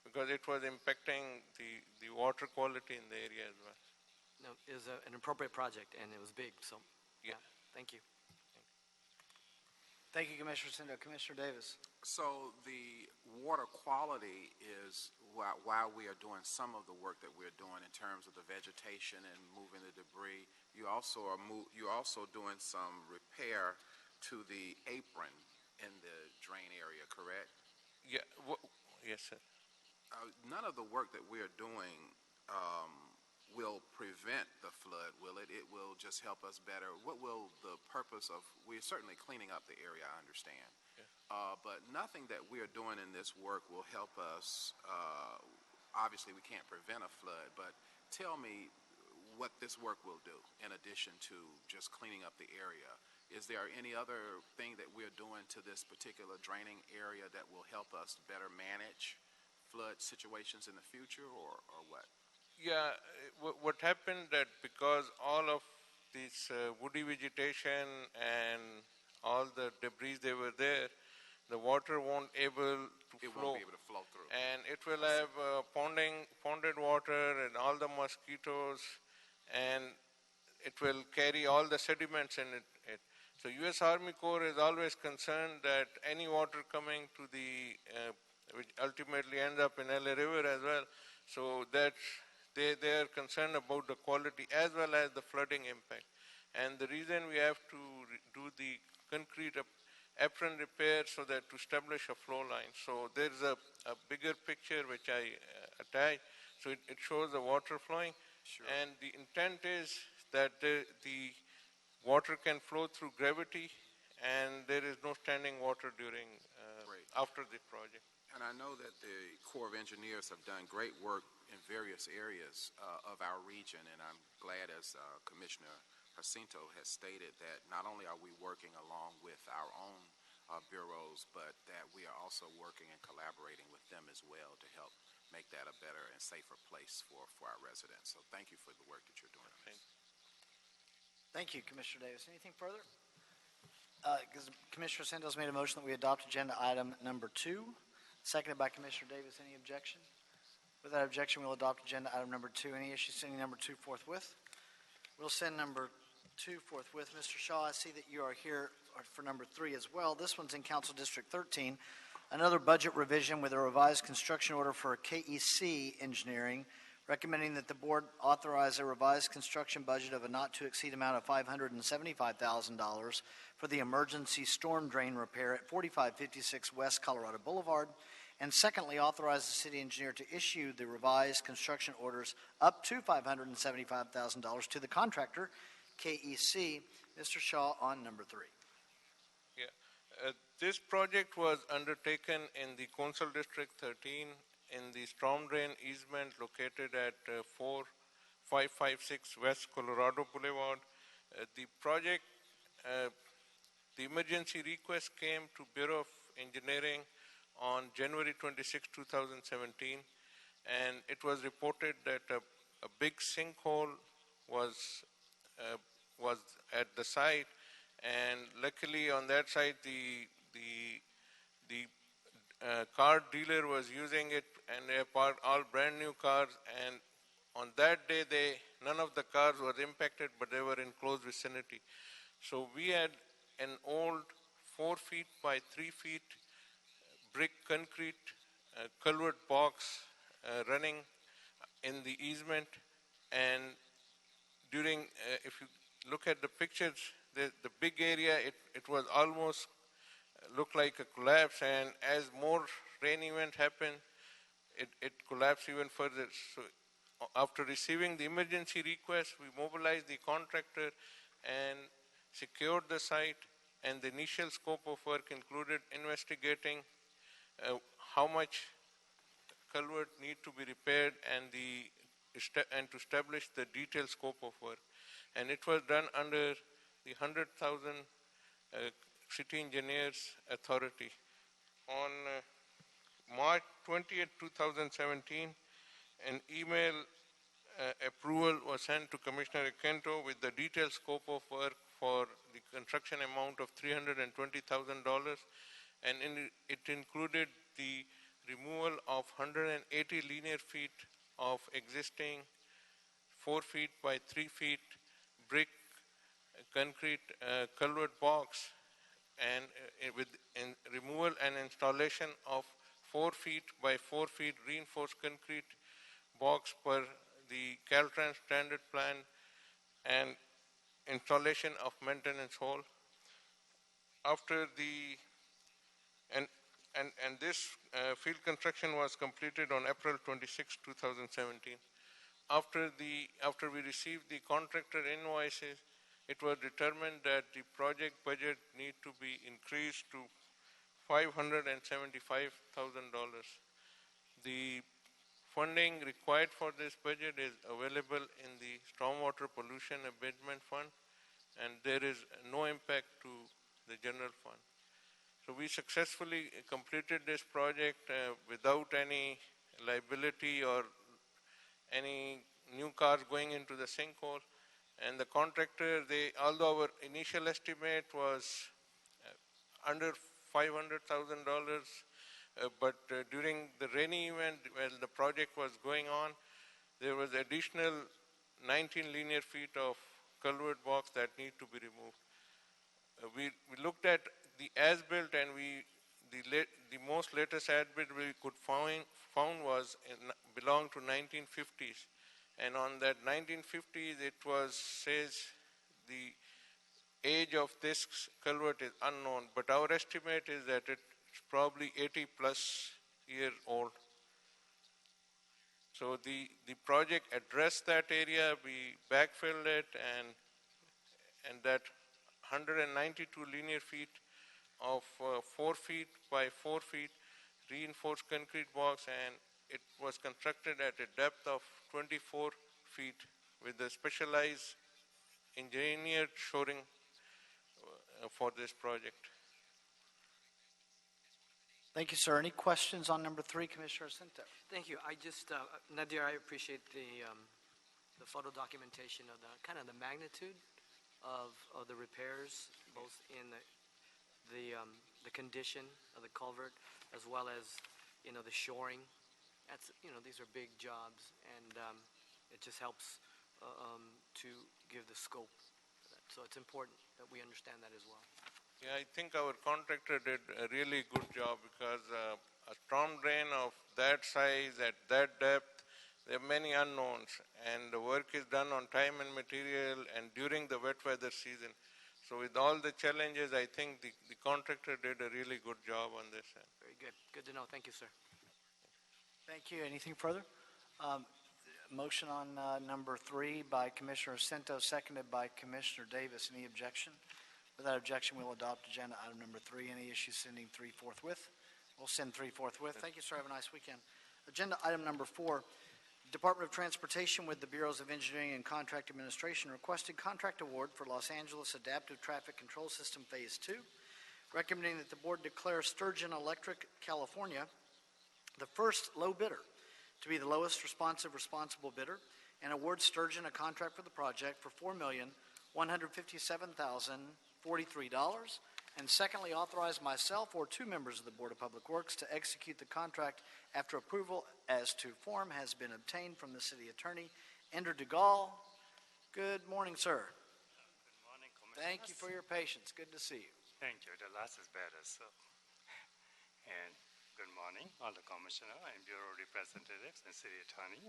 because it was impacting the water quality in the area as well. No, it was an appropriate project and it was big, so yeah, thank you. Thank you, Commissioner Sendo. Commissioner Davis. So the water quality is while we are doing some of the work that we're doing in terms of the vegetation and moving the debris, you also are you're also doing some repair to the apron in the drain area, correct? Yeah, yes, sir. None of the work that we are doing um, will prevent the flood, will it? It will just help us better. What will the purpose of? We're certainly cleaning up the area, I understand. But nothing that we are doing in this work will help us. Obviously, we can't prevent a flood, but tell me what this work will do in addition to just cleaning up the area. Is there any other thing that we're doing to this particular draining area that will help us better manage flood situations in the future, or what? Yeah, what happened that because all of this woody vegetation and all the debris they were there, the water won't able to It flow. won't be able to flow through. And it will have ponded water and all the mosquitoes, and it will carry all the sediments in it. So U.S. Army Corps is always concerned that any water coming to which ultimately ends up in LA River as well, so that they are concerned about the quality as well as the flooding impact. And the reason we have to do the concrete apron repair so that to establish a flow line. So there's a bigger picture which I attach. So it shows the water flowing. Sure. And the intent is that the water can flow through gravity and there is no standing water during after the project. And I know that the Corps of Engineers have done great work in various areas of our region, and I'm glad, as Commissioner Jacinto has stated, that not only are we working along with our own bureaus, but that we are also working and collaborating with them as well to help make that a better and safer place for our residents. So thank you for the work that you're doing. Thank you, Commissioner Davis. Anything further? Commissioner Sendo's made a motion that we adopt agenda item number 2, seconded by Commissioner Davis. Any objection? Without objection, we'll adopt agenda item number 2. Any issues sending number 2 forthwith? We'll send number 2 forthwith. Mr. Shaw, I see that you are here for number 3 as well. This one's in Council District 13. Another budget revision with a revised construction order for KEC Engineering, recommending that the board authorize a revised construction budget of a not-to-exceed amount of $575,000 for the emergency storm drain repair at 4556 West Colorado Boulevard. And secondly, authorize the city engineer to issue the revised construction orders up to $575,000 to the contractor, KEC. Mr. Shaw on number 3. Yeah, this project was undertaken in the Council District 13 in the storm drain easement located at 4556 West Colorado Boulevard. The project, the emergency request came to Bureau of Engineering on January 26, 2017, and it was reported that a big sinkhole was at the site, and luckily on that site the car dealer was using it, and they parked all brand new cars, and on that day none of the cars were impacted, but they were in close vicinity. So we had an old 4 feet by 3 feet brick concrete culvert box running in the easement, and during if you look at the pictures, the big area, it was almost looked like a collapse, and as more rain event happened, it collapsed even further. So after receiving the emergency request, we mobilized the contractor and secured the site, and the initial scope of work included investigating how much culvert need to be repaired and to establish the detailed scope of work. And it was done under the 100,000 city engineers authority. On March 20th, 2017, an email approval was sent to Commissioner Kento with the detailed scope of work for the construction amount of $320,000, and it included the removal of 180 linear feet of existing 4 feet by 3 feet brick concrete culvert box and with removal and installation of 4 feet by 4 feet reinforced concrete box per the Caltrans standard plan, and installation of maintenance hole. After the and this field construction was completed on April 26, 2017. After we received the contractor invoices, it was determined that the project budget need to be increased to $575,000. The funding required for this budget is available in the Stormwater Pollution Abatement Fund, and there is no impact to the general fund. So we successfully completed this project without any liability or any new cars going into the sinkhole. And the contractor, although our initial estimate was under $500,000, but during the rainy event, when the project was going on, there was additional 19 linear feet of culvert box that need to be removed. We looked at the as-built, and the most latest as-built we could found was belonged to 1950s, and on that 1950s it says the age of this culvert is unknown, but our estimate is that it's probably 80 plus years old. So the project addressed that area. We backfilled it, and that 192 linear feet of 4 feet by 4 feet reinforced concrete box, and it was constructed at a depth of 24 feet with a specialized engineered shoring for this project. Thank you, sir. Any questions on number 3, Commissioner Jacinto? Thank you. I just, Nadir, I appreciate the photo documentation of the kind of the magnitude of the repairs, both in the condition of the culvert as well as the shoring. That's these are big jobs, and it just helps to give the scope. So it's important that we understand that as well. Yeah, I think our contractor did a really good job, because a storm drain of that size at that depth, there are many unknowns, and the work is done on time and material and during the wet weather season. So with all the challenges, I think the contractor did a really good job on this end. Very good. Good to know. Thank you, sir. Thank you. Anything further? Motion on number 3 by Commissioner Jacinto, seconded by Commissioner Davis. Any objection? Without objection, we'll adopt agenda item number 3. Any issues sending 3 forthwith? We'll send 3 forthwith. Thank you, sir. Have a nice weekend. Agenda item number 4. Department of Transportation with the Bureaus of Engineering and Contract Administration requested contract award for Los Angeles Adaptive Traffic Control System Phase 2, recommending that the board declare Sturgeon Electric California the first low bidder to be the lowest responsible bidder, and award Sturgeon a contract for the project for $4,157,043, and secondly, authorize myself or 2 members of the Board of Public Works to execute the contract after approval as to form has been obtained from the city attorney. Ender DeGaulle, good morning, sir. Good morning, Commissioner. Thank you for your patience. Good to see you. Thank you. The last is better, so. And good morning, all the commissioner and bureau representatives and city attorney.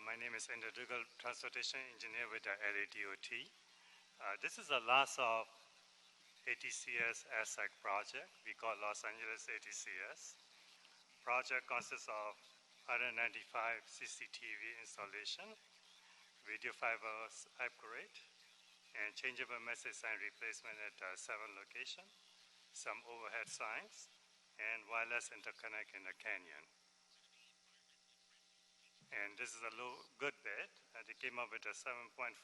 My name is Ender DeGaulle, transportation engineer with the LADOT. This is the last of ATCS ASAC project. We call Los Angeles ATCS. Project consists of 195 CCTV installation, video fiber upgrade, and changeable message sign replacement at 7 locations, some overhead signs, and wireless interconnect in the canyon. And this is a good bid. They came up with a 7.45,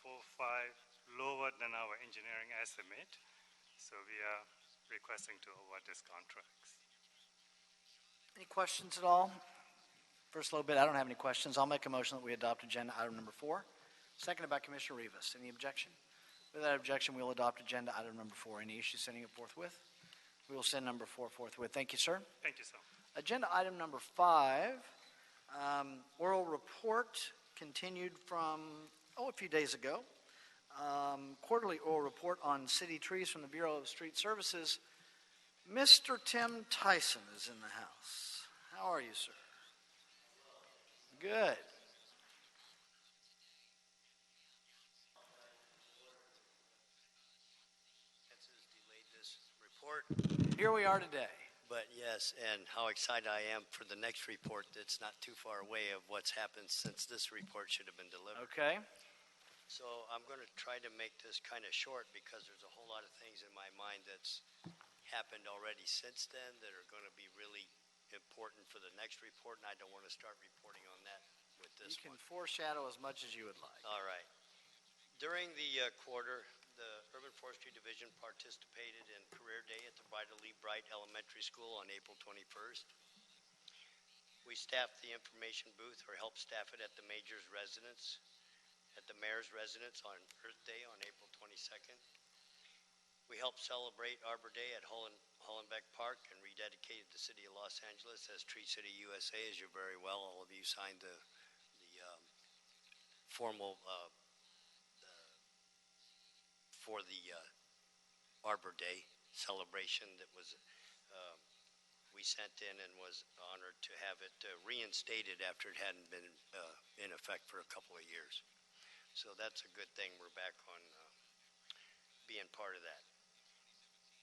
lower than our engineering estimate. So we are requesting to award this contracts. Any questions at all? First low bid, I don't have any questions. I'll make a motion that we adopt agenda item number 4, seconded by Commissioner Rivas. Any objection? Without objection, we'll adopt agenda item number 4. Any issues sending it forthwith? We will send number 4 forthwith. Thank you, sir. Thank you, sir. Agenda item number 5, oral report continued from, a few days ago. quarterly oral report on city trees from the Bureau of Street Services. Mr. Tim Tyson is in the house. How are you, sir? Good. Delayed this report, Here we are today. but yes, and how excited I am for the next report that's not too far away of what's happened since this report should have been delivered. Okay. So I'm going to try to make this kind of short because there's a whole lot of things in my mind that's happened already since then that are going to be really important for the next report, and I don't want to start reporting on that with this You can one. foreshadow as much as you would like. All right. During the quarter, the Urban Forestry Division participated in Career Day at the Bridal Lee Bright Elementary School on April 21st. We staffed the information booth or helped staff it at the Major's residence, at the Mayor's residence on Earth Day on April 22nd. We helped celebrate Arbor Day at Hollenbeck Park and rededicated the city of Los Angeles as Tree City USA, as you're very well. All of you signed the formal for the Arbor Day celebration that was we sent in and was honored to have it reinstated after it hadn't been in effect for a couple of years. So that's a good thing. We're back on being part of that.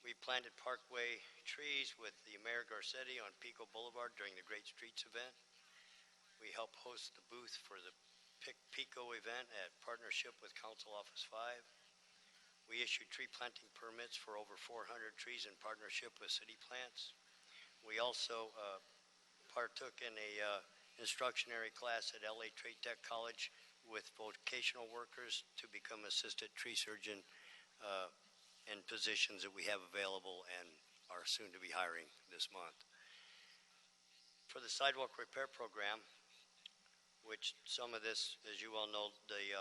We planted parkway trees with the Mayor Garcetti on Pico Boulevard during the Great Streets event. We helped host the booth for the Pico event at partnership with Council Office 5. We issued tree planting permits for over 400 trees in partnership with City Plants. We also partook in a instructionary class at LA Trade Tech College with vocational workers to become assistant tree surgeon in positions that we have available and are soon to be hiring this month. For the sidewalk repair program, which some of this, as you all know, the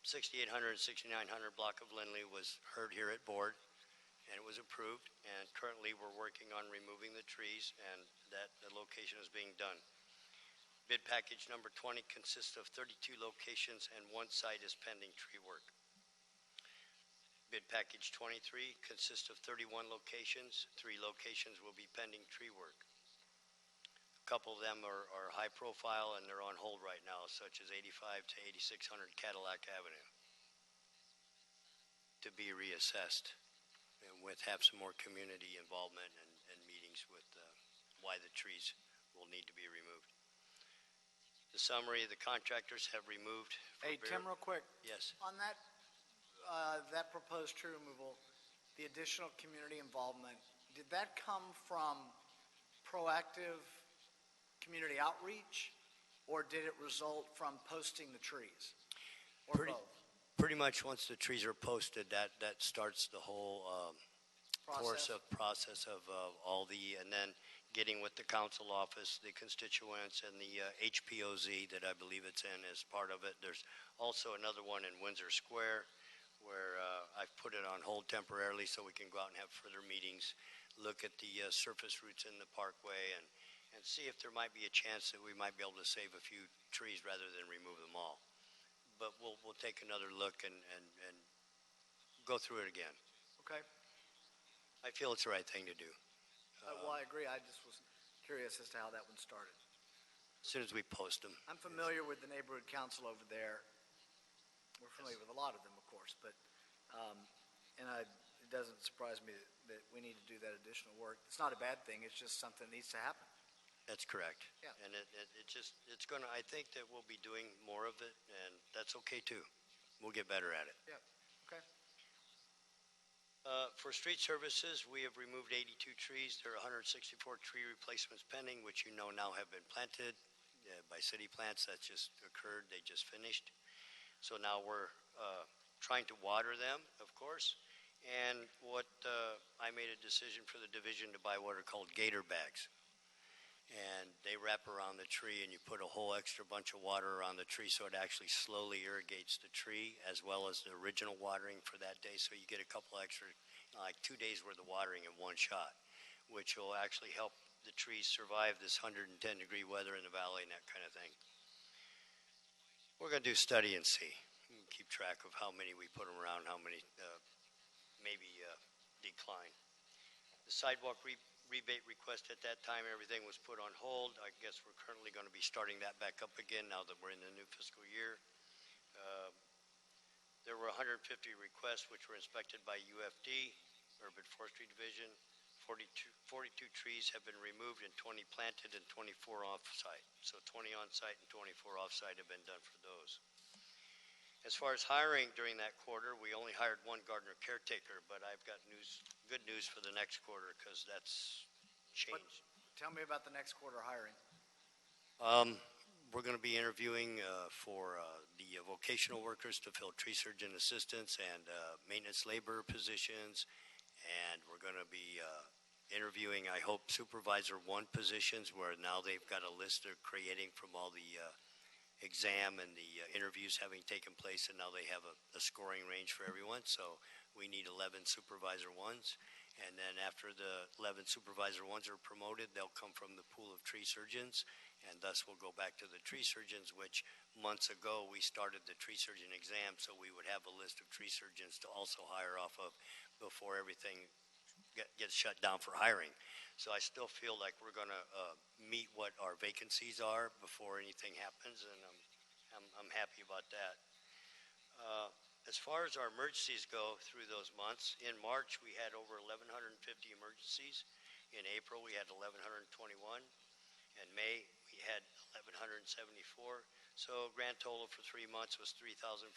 6800 and 6900 block of Lindley was heard here at board, and it was approved, and currently we're working on removing the trees, and that the location is being done. Bid package number 20 consists of 32 locations, and one site is pending tree work. Bid package 23 consists of 31 locations. 3 locations will be pending tree work. A couple of them are high profile and they're on hold right now, such as 85 to 8600 Cadillac Avenue, to be reassessed and have some more community involvement and meetings with why the trees will need to be removed. The summary, the contractors have removed. Hey, Tim, real quick. Yes. On that proposed tree removal, the additional community involvement, did that come from proactive community outreach, or did it result from posting the trees, or both? Pretty much once the trees are posted, that starts the whole process of all the, and then getting with the council office, the constituents, and the HPOZ that I believe it's in as part of it. There's also another one in Windsor Square where I've put it on hold temporarily so we can go out and have further meetings, look at the surface routes in the parkway, and see if there might be a chance that we might be able to save a few trees rather than remove them all. But we'll take another look and go through it again. Okay. I feel it's the right thing to do. Well, I agree. I just was curious as to how that one started. As soon as we post them. I'm familiar with the neighborhood council over there. We're familiar with a lot of them, of course, but it doesn't surprise me that we need to do that additional work. It's not a bad thing. It's just something that needs to happen. That's correct. Yeah. And it's going to, I think that we'll be doing more of it, and that's okay too. We'll get better at it. Yeah. Okay. For street services, we have removed 82 trees. There are 164 tree replacements pending, which you know now have been planted by City Plants. That just occurred. They just finished. So now we're trying to water them, of course. And I made a decision for the division to buy what are called gator bags. And they wrap around the tree, and you put a whole extra bunch of water around the tree so it actually slowly irrigates the tree as well as the original watering for that day. So you get a couple extra, like 2 days worth of watering in one shot, which will actually help the trees survive this 110-degree weather in the valley and that kind of thing. We're going to do study and see. keep track of how many we put them around, how many maybe decline. The sidewalk rebate request at that time, everything was put on hold. I guess we're currently going to be starting that back up again now that we're in the new fiscal year. There were 150 requests which were inspected by UFD, Urban Forestry Division. 42 trees have been removed and 20 planted and 24 off-site. So 20 on-site and 24 off-site have been done for those. As far as hiring during that quarter, we only hired one gardener caretaker, but I've got good news for the next quarter because that's changed. Tell me about the next quarter hiring. We're going to be interviewing for the vocational workers to fill tree surgeon assistants and maintenance labor positions. And we're going to be interviewing, I hope, supervisor one positions where now they've got a list they're creating from all the exam and the interviews having taken place, and now they have a scoring range for everyone. So we need 11 supervisor ones. And then after the 11 supervisor ones are promoted, they'll come from the pool of tree surgeons, and thus we'll go back to the tree surgeons, which months ago we started the tree surgeon exam, so we would have a list of tree surgeons to also hire off of before everything gets shut down for hiring. So I still feel like we're going to meet what our vacancies are before anything happens, and I'm happy about that. As far as our emergencies go through those months, in March we had over 1,150 emergencies. In April we had 1,121. In May we had 1,174. So grand total for 3 months was 3,445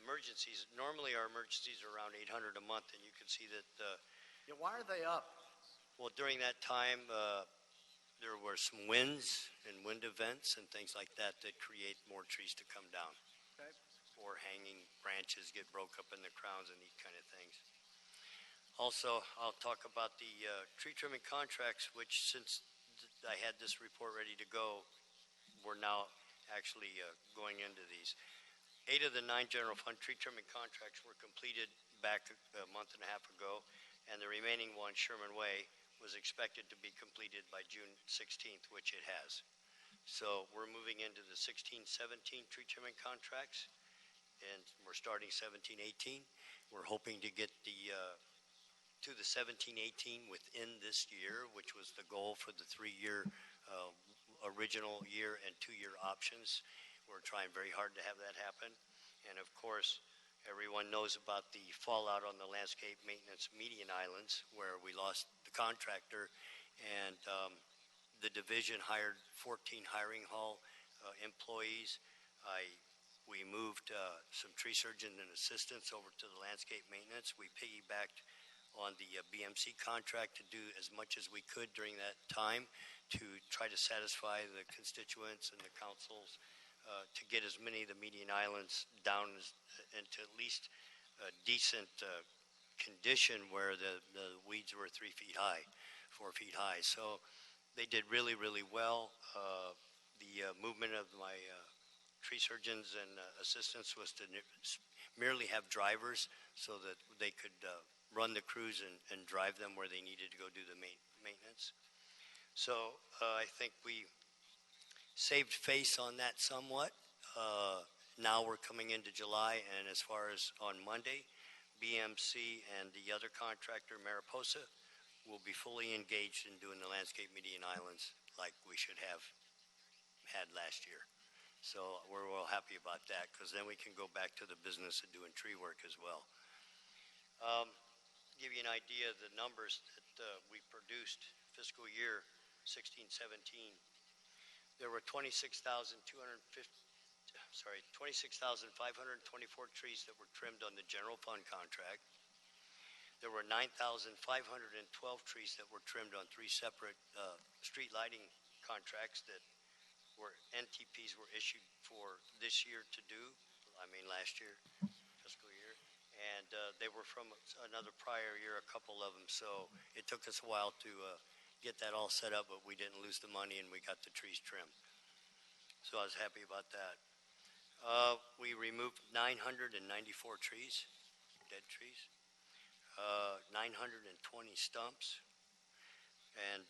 emergencies. Normally our emergencies are around 800 a month, and you can see that. Yeah, why are they up? Well, during that time there were some winds and wind events and things like that that create more trees to come down. Okay. Or hanging branches get broke up in the crowns and these kind of things. Also, I'll talk about the tree trimming contracts, which since I had this report ready to go, we're now actually going into these. 8 of the 9 general fund tree trimming contracts were completed back a month and a half ago, and the remaining one, Sherman Way, was expected to be completed by June 16th, which it has. So we're moving into the 16-17 tree trimming contracts, and we're starting 17-18. We're hoping to get to the 17-18 within this year, which was the goal for the 3-year original year and 2-year options. We're trying very hard to have that happen. And of course, everyone knows about the fallout on the landscape maintenance median islands, where we lost the contractor, and the division hired 14 hiring hall employees. We moved some tree surgeons and assistants over to the landscape maintenance. We piggybacked on the BMC contract to do as much as we could during that time to try to satisfy the constituents and the councils to get as many of the median islands down into at least a decent condition where the weeds were 3 feet high, 4 feet high. So they did really, really well. The movement of my tree surgeons and assistants was to merely have drivers so that they could run the crews and drive them where they needed to go do the maintenance. So I think we saved face on that somewhat. Now we're coming into July, and as far as on Monday, BMC and the other contractor, Mariposa, will be fully engaged in doing the landscape median islands like we should have had last year. So we're real happy about that, because then we can go back to the business of doing tree work as well. Give you an idea of the numbers that we produced fiscal year 16-17. There were 26,524 trees that were trimmed on the general fund contract. There were 9,512 trees that were trimmed on 3 separate street lighting contracts that NTPs were issued for this year to do, last year, fiscal year. And they were from another prior year, a couple of them. So it took us a while to get that all set up, but we didn't lose the money and we got the trees trimmed. So I was happy about that. We removed 994 trees, dead trees, 920 stumps, and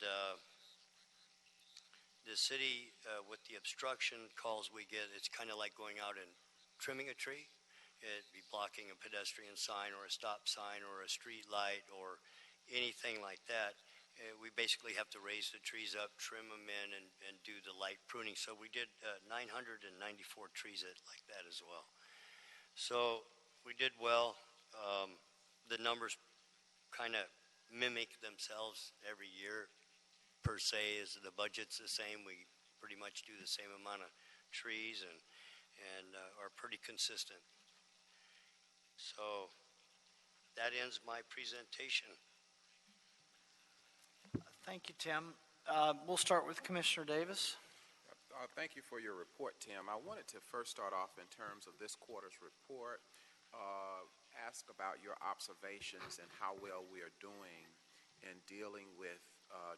the city, with the obstruction calls we get, it's kind of like going out and trimming a tree. It'd be blocking a pedestrian sign or a stop sign or a street light or anything like that. We basically have to raise the trees up, trim them in, and do the light pruning. So we did 994 trees like that as well. So we did well. The numbers kind of mimic themselves every year per se. As the budget's the same, we pretty much do the same amount of trees and are pretty consistent. So that ends my presentation. Thank you, Tim. We'll start with Commissioner Davis. Thank you for your report, Tim. I wanted to first start off in terms of this quarter's report, ask about your observations and how well we are doing in dealing with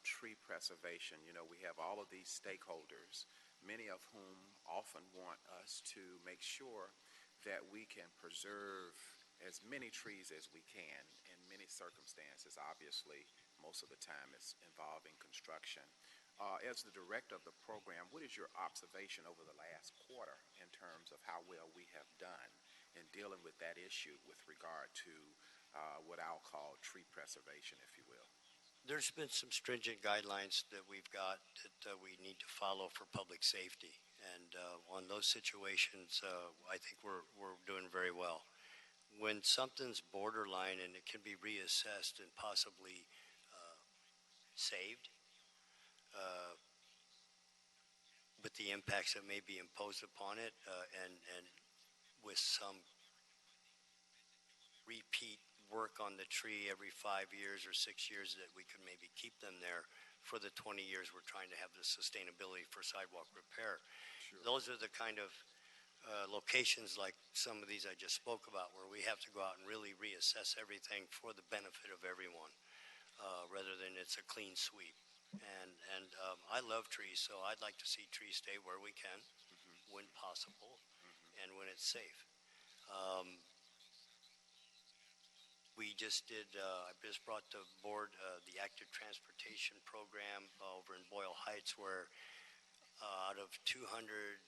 tree preservation. You know, we have all of these stakeholders, many of whom often want us to make sure that we can preserve as many trees as we can in many circumstances. Obviously, most of the time it's involving construction. As the director of the program, what is your observation over the last quarter in terms of how well we have done in dealing with that issue with regard to what I'll call tree preservation, if you will? There's been some stringent guidelines that we've got that we need to follow for public safety. And on those situations, I think we're doing very well. When something's borderline and it can be reassessed and possibly saved, but the impacts that may be imposed upon it and with some repeat work on the tree every 5 years or 6 years, that we could maybe keep them there for the 20 years we're trying to have the sustainability for sidewalk repair. Sure. Those are the kind of locations like some of these I just spoke about, where we have to go out and really reassess everything for the benefit of everyone, rather than it's a clean sweep. And I love trees, so I'd like to see trees stay where we can, when possible, and when it's safe. We just did, I just brought to board the active transportation program over in Boyle Heights, where out of 227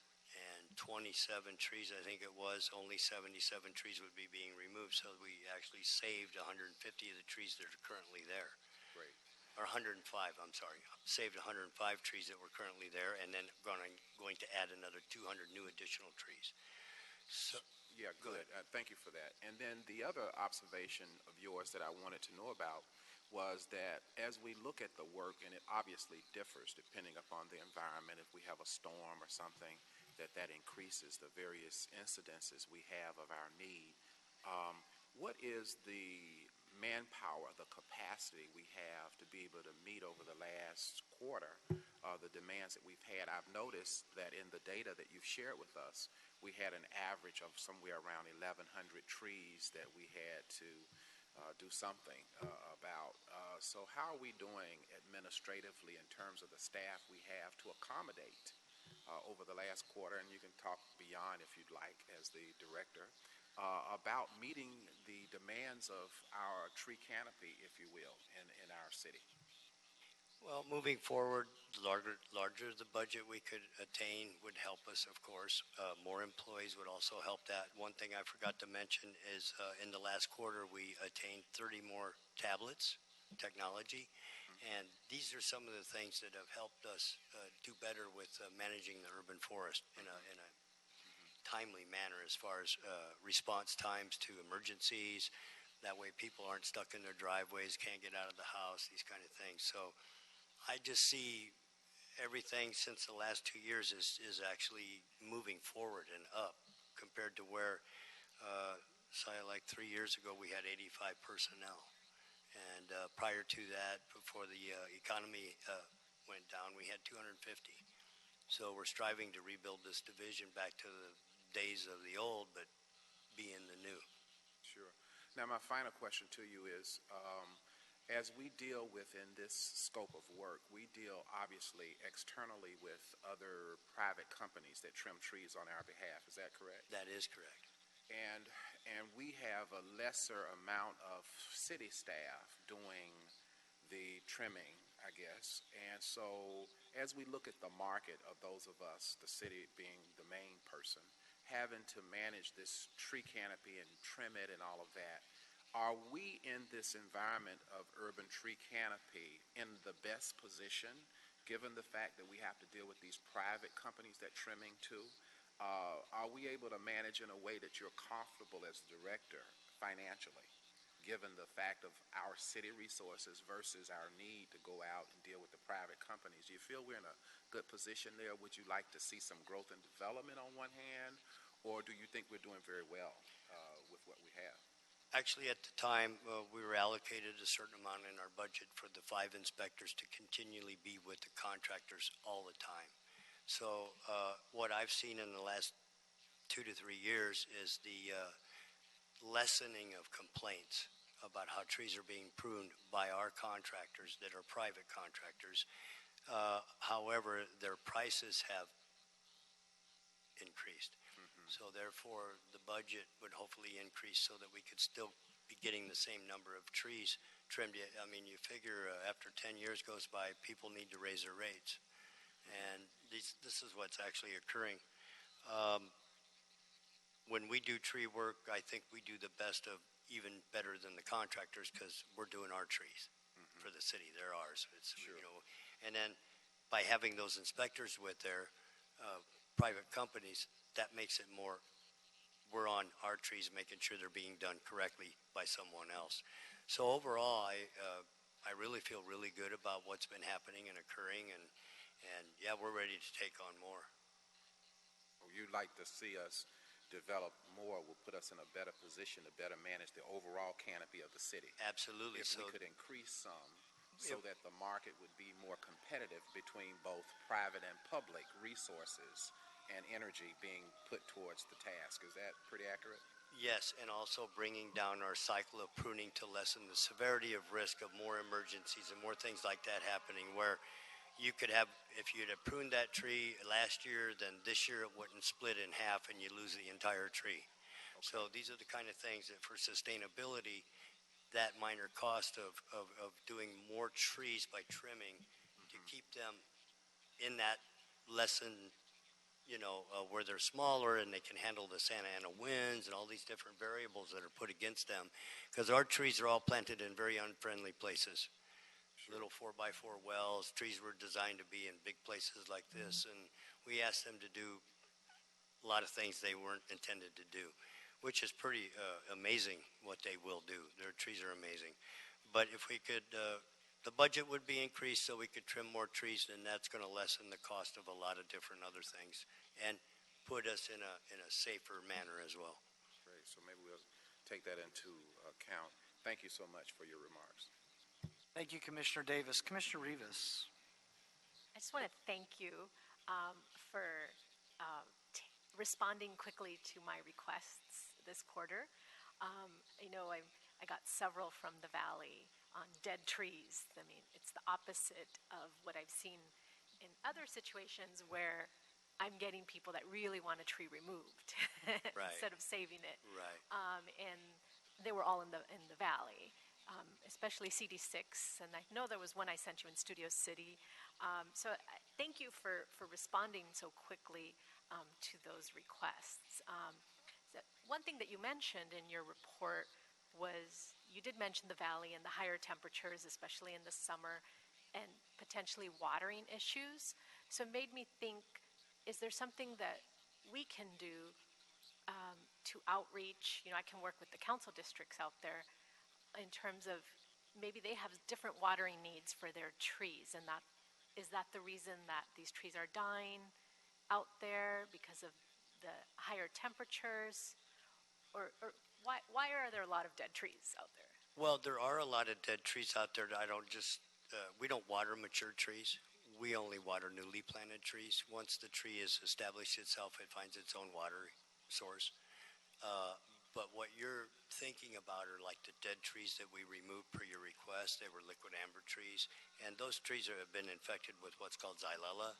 trees, I think it was, only 77 trees would be being removed. So we actually saved 150 of the trees that are currently there. Great. Or 105, I'm sorry. Saved 105 trees that were currently there, and then going to add another 200 new additional trees. So, yeah, good. Thank you for that. And then the other observation of yours that I wanted to know about was that as we look at the work, and it obviously differs depending upon the environment, if we have a storm or something, that increases the various incidences we have of our need. What is the manpower, the capacity we have to be able to meet over the last quarter the demands that we've had? I've noticed that in the data that you've shared with us, we had an average of somewhere around 1,100 trees that we had to do something about. So how are we doing administratively in terms of the staff we have to accommodate over the last quarter? And you can talk beyond if you'd like as the director about meeting the demands of our tree canopy, if you will, in our city. Well, moving forward, the larger the budget we could attain would help us, of course. More employees would also help that. One thing I forgot to mention is in the last quarter, we attained 30 more tablets, technology. And these are some of the things that have helped us do better with managing the urban forest in a timely manner as far as response times to emergencies. That way people aren't stuck in their driveways, can't get out of the house, these kind of things. So I just see everything since the last 2 years is actually moving forward and up compared to where, say, like 3 years ago, we had 85 personnel. And prior to that, before the economy went down, we had 250. So we're striving to rebuild this division back to the days of the old, but be in the new. Sure. Now, my final question to you is, as we deal within this scope of work, we deal obviously externally with other private companies that trim trees on our behalf. Is that correct? That is correct. And we have a lesser amount of city staff doing the trimming, I guess. And so as we look at the market of those of us, the city being the main person, having to manage this tree canopy and trim it and all of that, are we in this environment of urban tree canopy in the best position, given the fact that we have to deal with these private companies that trimming too? Are we able to manage in a way that you're comfortable as director financially, given the fact of our city resources versus our need to go out and deal with the private companies? Do you feel we're in a good position there? Would you like to see some growth and development on one hand, or do you think we're doing very well with what we have? Actually, at the time, we were allocated a certain amount in our budget for the 5 inspectors to continually be with the contractors all the time. So what I've seen in the last 2 to 3 years is the lessening of complaints about how trees are being pruned by our contractors that are private contractors. However, their prices have increased. So therefore, the budget would hopefully increase so that we could still be getting the same number of trees trimmed. I mean, you figure after 10 years goes by, people need to raise their rates. And this is what's actually occurring. When we do tree work, I think we do the best of even better than the contractors because we're doing our trees for the city. They're ours. It's, Sure. you know, and then by having those inspectors with their private companies, that makes it more, we're on our trees making sure they're being done correctly by someone else. So overall, I really feel really good about what's been happening and occurring, and yeah, we're ready to take on more. You'd like to see us develop more, will put us in a better position to better manage the overall canopy of the city. Absolutely. If we could increase some so that the market would be more competitive between both private and public resources and energy being put towards the task. Is that pretty accurate? Yes, and also bringing down our cycle of pruning to lessen the severity of risk of more emergencies and more things like that happening, where you could have, if you'd have pruned that tree last year, then this year it wouldn't split in half and you lose the entire tree. Okay. So these are the kind of things that for sustainability, that minor cost of doing more trees by trimming to keep them in that lesson, you know, where they're smaller and they can handle the Santa Ana winds and all these different variables that are put against them. Because our trees are all planted in very unfriendly places. Sure. Little 4x4 wells. Trees were designed to be in big places like this. And we asked them to do a lot of things they weren't intended to do, which is pretty amazing what they will do. Their trees are amazing. But if we could, the budget would be increased so we could trim more trees, and that's going to lessen the cost of a lot of different other things and put us in a safer manner as well. Great. So maybe we'll take that into account. Thank you so much for your remarks. Thank you, Commissioner Davis. Commissioner Rivas. I just want to thank you for responding quickly to my requests this quarter. I know I got several from the Valley on dead trees. I mean, it's the opposite of what I've seen in other situations where I'm getting people that really want a tree removed Right. instead of saving it. Right. And they were all in the Valley, especially CD6. And I know there was one I sent you in Studio City. So thank you for responding so quickly to those requests. One thing that you mentioned in your report was you did mention the Valley and the higher temperatures, especially in the summer, and potentially watering issues. So it made me think, is there something that we can do to outreach? You know, I can work with the council districts out there in terms of maybe they have different watering needs for their trees, and that is that the reason that these trees are dying out there because of the higher temperatures, or why are there a lot of dead trees out there? Well, there are a lot of dead trees out there. I don't just, we don't water mature trees. We only water newly planted trees. Once the tree has established itself, it finds its own water source. But what you're thinking about are like the dead trees that we removed per your request. They were liquid amber trees. And those trees have been infected with what's called xylella.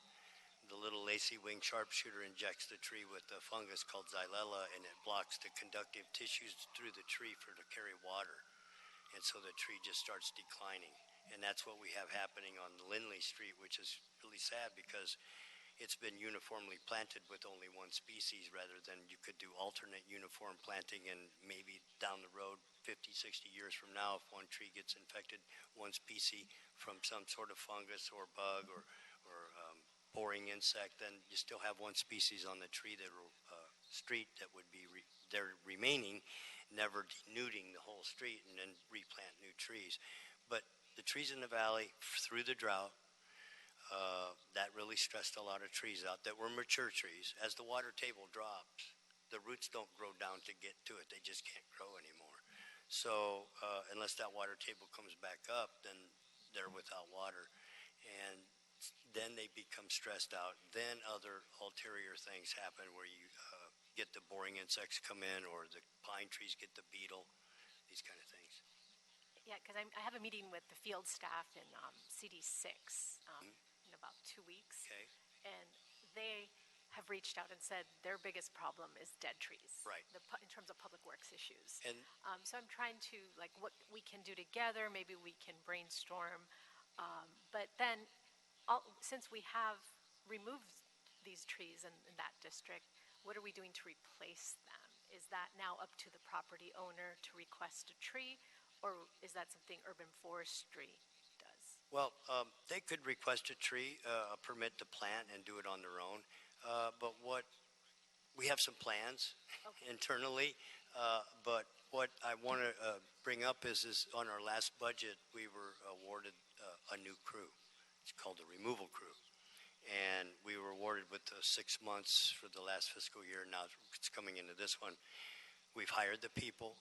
The little lacy-winged sharpshooter injects the tree with a fungus called xylella, and it blocks the conductive tissues through the tree to carry water. And so the tree just starts declining. And that's what we have happening on Lindley Street, which is really sad because it's been uniformly planted with only one species rather than you could do alternate uniform planting, and maybe down the road 50, 60 years from now, if one tree gets infected, one species from some sort of fungus or bug or boring insect, then you still have one species on the tree that will, street that would be there remaining, never denuding the whole street, and then replant new trees. But the trees in the valley through the drought, that really stressed a lot of trees out that were mature trees. As the water table drops, the roots don't grow down to get to it. They just can't grow anymore. So unless that water table comes back up, then they're without water. And then they become stressed out. Then other ulterior things happen where you get the boring insects come in, or the pine trees get the beetle, these kind of things. Yeah, because I have a meeting with the field staff in CD6 in about 2 weeks. Okay. And they have reached out and said their biggest problem is dead trees. Right. In terms of public works issues. And so I'm trying to, like, what we can do together, maybe we can brainstorm. But then, since we have removed these trees in that district, what are we doing to replace them? Is that now up to the property owner to request a tree, or is that something urban forestry does? Well, they could request a tree, a permit to plant, and do it on their own. But we have some plans internally. But what I want to bring up is on our last budget, we were awarded a new crew. It's called the removal crew. And we were awarded with 6 months for the last fiscal year. Now it's coming into this one. We've hired the people.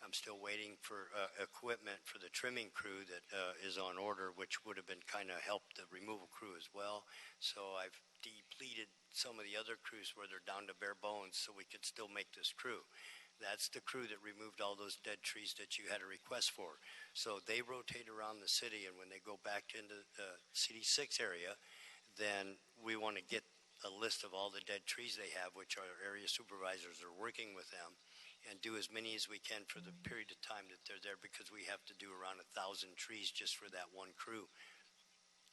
I'm still waiting for equipment for the trimming crew that is on order, which would have been kind of helped the removal crew as well. So I've depleted some of the other crews where they're down to bare bones so we could still make this crew. That's the crew that removed all those dead trees that you had a request for. So they rotate around the city, and when they go back into the CD6 area, then we want to get a list of all the dead trees they have, which our area supervisors are working with them, and do as many as we can for the period of time that they're there, because we have to do around 1,000 trees just for that one crew.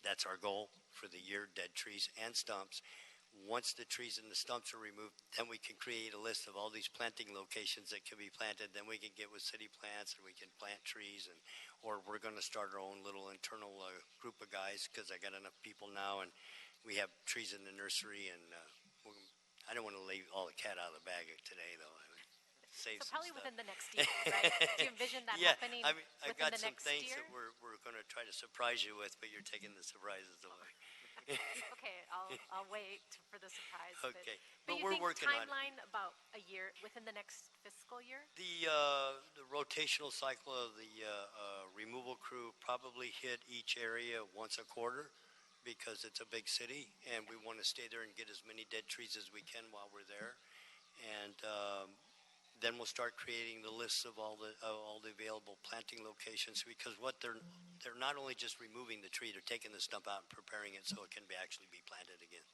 That's our goal for the year, dead trees and stumps. Once the trees and the stumps are removed, then we can create a list of all these planting locations that can be planted. Then we can get with city plants, and we can plant trees, or we're going to start our own little internal group of guys, because I got enough people now, and we have trees in the nursery, and I don't want to leave all the cat out of the bag today, though. I would save So some probably stuff. within the next year, right? Do you envision that Yeah, happening I mean, I've within got the some next things year? that we're going to try to surprise you with, but you're taking the surprises away. Okay, I'll wait for the surprise. Okay, but but you we're think working on it. timeline about a year within the next fiscal year? The rotational cycle of the removal crew probably hit each area once a quarter, because it's a big city, and we want to stay there and get as many dead trees as we can while we're there. And then we'll start creating the lists of all the available planting locations, because what they're not only just removing the tree, they're taking the stump out and preparing it so it can actually be planted again.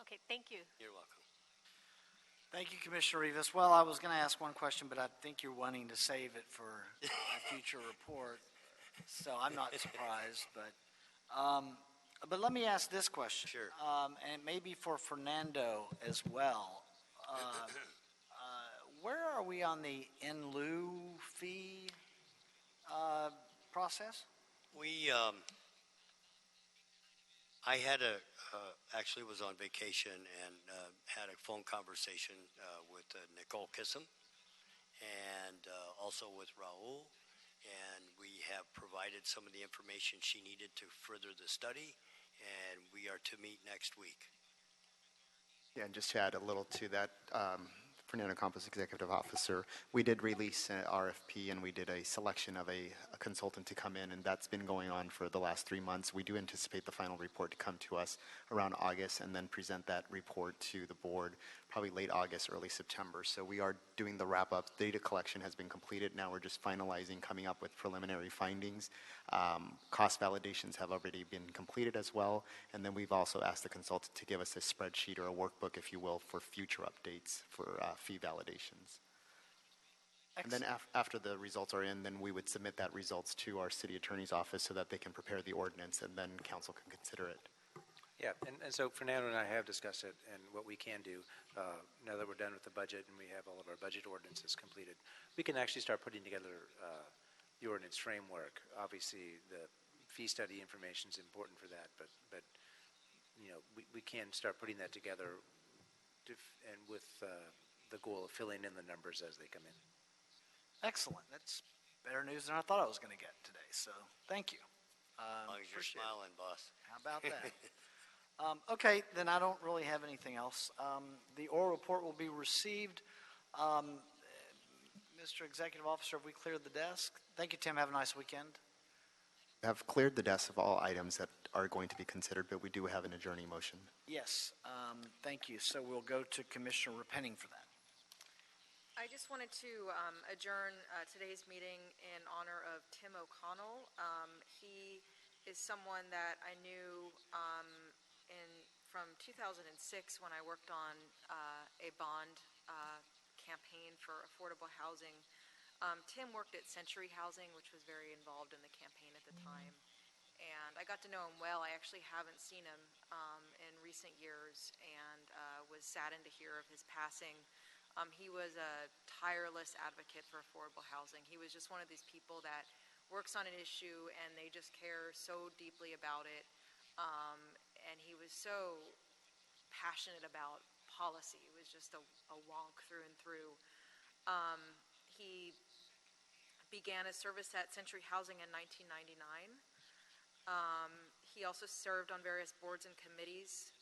Okay, thank you. You're welcome. Thank you, Commissioner Rivas. Well, I was going to ask one question, but I think you're wanting to save it for a future report, so I'm not surprised. But let me ask this question. Sure. And maybe for Fernando as well. Where are we on the in lieu fee process? I actually was on vacation and had a phone conversation with Nicole Kissam, and also with Raul, and we have provided some of the information she needed to further the study, and we are to meet next week. Yeah, and just to add a little to that, Fernando Campos, Executive Officer, we did release an RFP, and we did a selection of a consultant to come in, and that's been going on for the last 3 months. We do anticipate the final report to come to us around August, and then present that report to the board probably late August, early September. So we are doing the wrap-up. Data collection has been completed. Now we're just finalizing, coming up with preliminary findings. Cost validations have already been completed as well, and then we've also asked the consultant to give us a spreadsheet or a workbook, if you will, for future updates for fee validations. And then after the results are in, then we would submit that results to our city attorney's office so that they can prepare the ordinance, and then council can consider it. Yeah, and so Fernando and I have discussed it, and what we can do, now that we're done with the budget and we have all of our budget ordinances completed, we can actually start putting together the ordinance framework. Obviously, the fee study information is important for that, but we can start putting that together and with the goal of filling in the numbers as they come in. Excellent. That's better news than I thought I was going to get today, so thank you. As long as you're Appreciate it. smiling, boss. How about that? Okay, then I don't really have anything else. The oral report will be received. Mr. Executive Officer, have we cleared the desk? Thank you, Tim. Have a nice weekend. We have cleared the desk of all items that are going to be considered, but we do have an adjourning motion. Yes, thank you. So we'll go to Commissioner Repenning for that. I just wanted to adjourn today's meeting in honor of Tim O'Connell. He is someone that I knew from 2006 when I worked on a bond campaign for affordable housing. Tim worked at Century Housing, which was very involved in the campaign at the time. And I got to know him well. I actually haven't seen him in recent years, and was saddened to hear of his passing. He was a tireless advocate for affordable housing. He was just one of these people that works on an issue and they just care so deeply about it. And he was so passionate about policy. He was just a wonk through and through. He began his service at Century Housing in 1999. He also served on various boards and committees,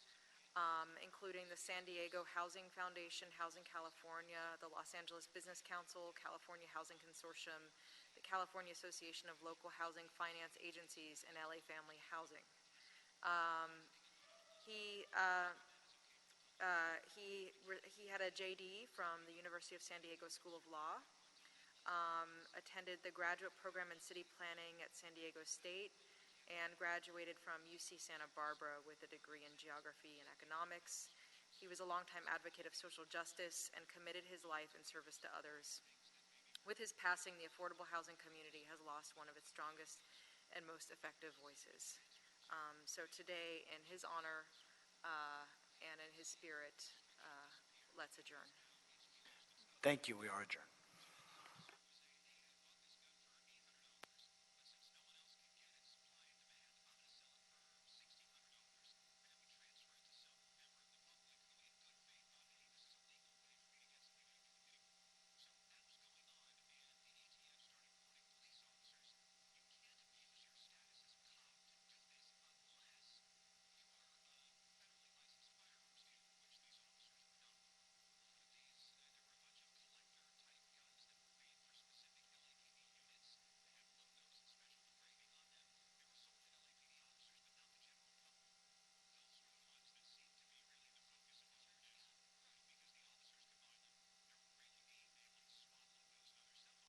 including the San Diego Housing Foundation, Housing California, the Los Angeles Business Council, California Housing Consortium, the California Association of Local Housing Finance Agencies, and LA Family Housing. He had a JD from the University of San Diego School of Law, attended the graduate program in city planning at San Diego State, and graduated from UC Santa Barbara with a degree in geography and economics. He was a longtime advocate of social justice and committed his life in service to others. With his passing, the affordable housing community has lost one of its strongest and most effective voices. So today, in his honor and in his spirit, let's adjourn. Thank you. We are adjourned.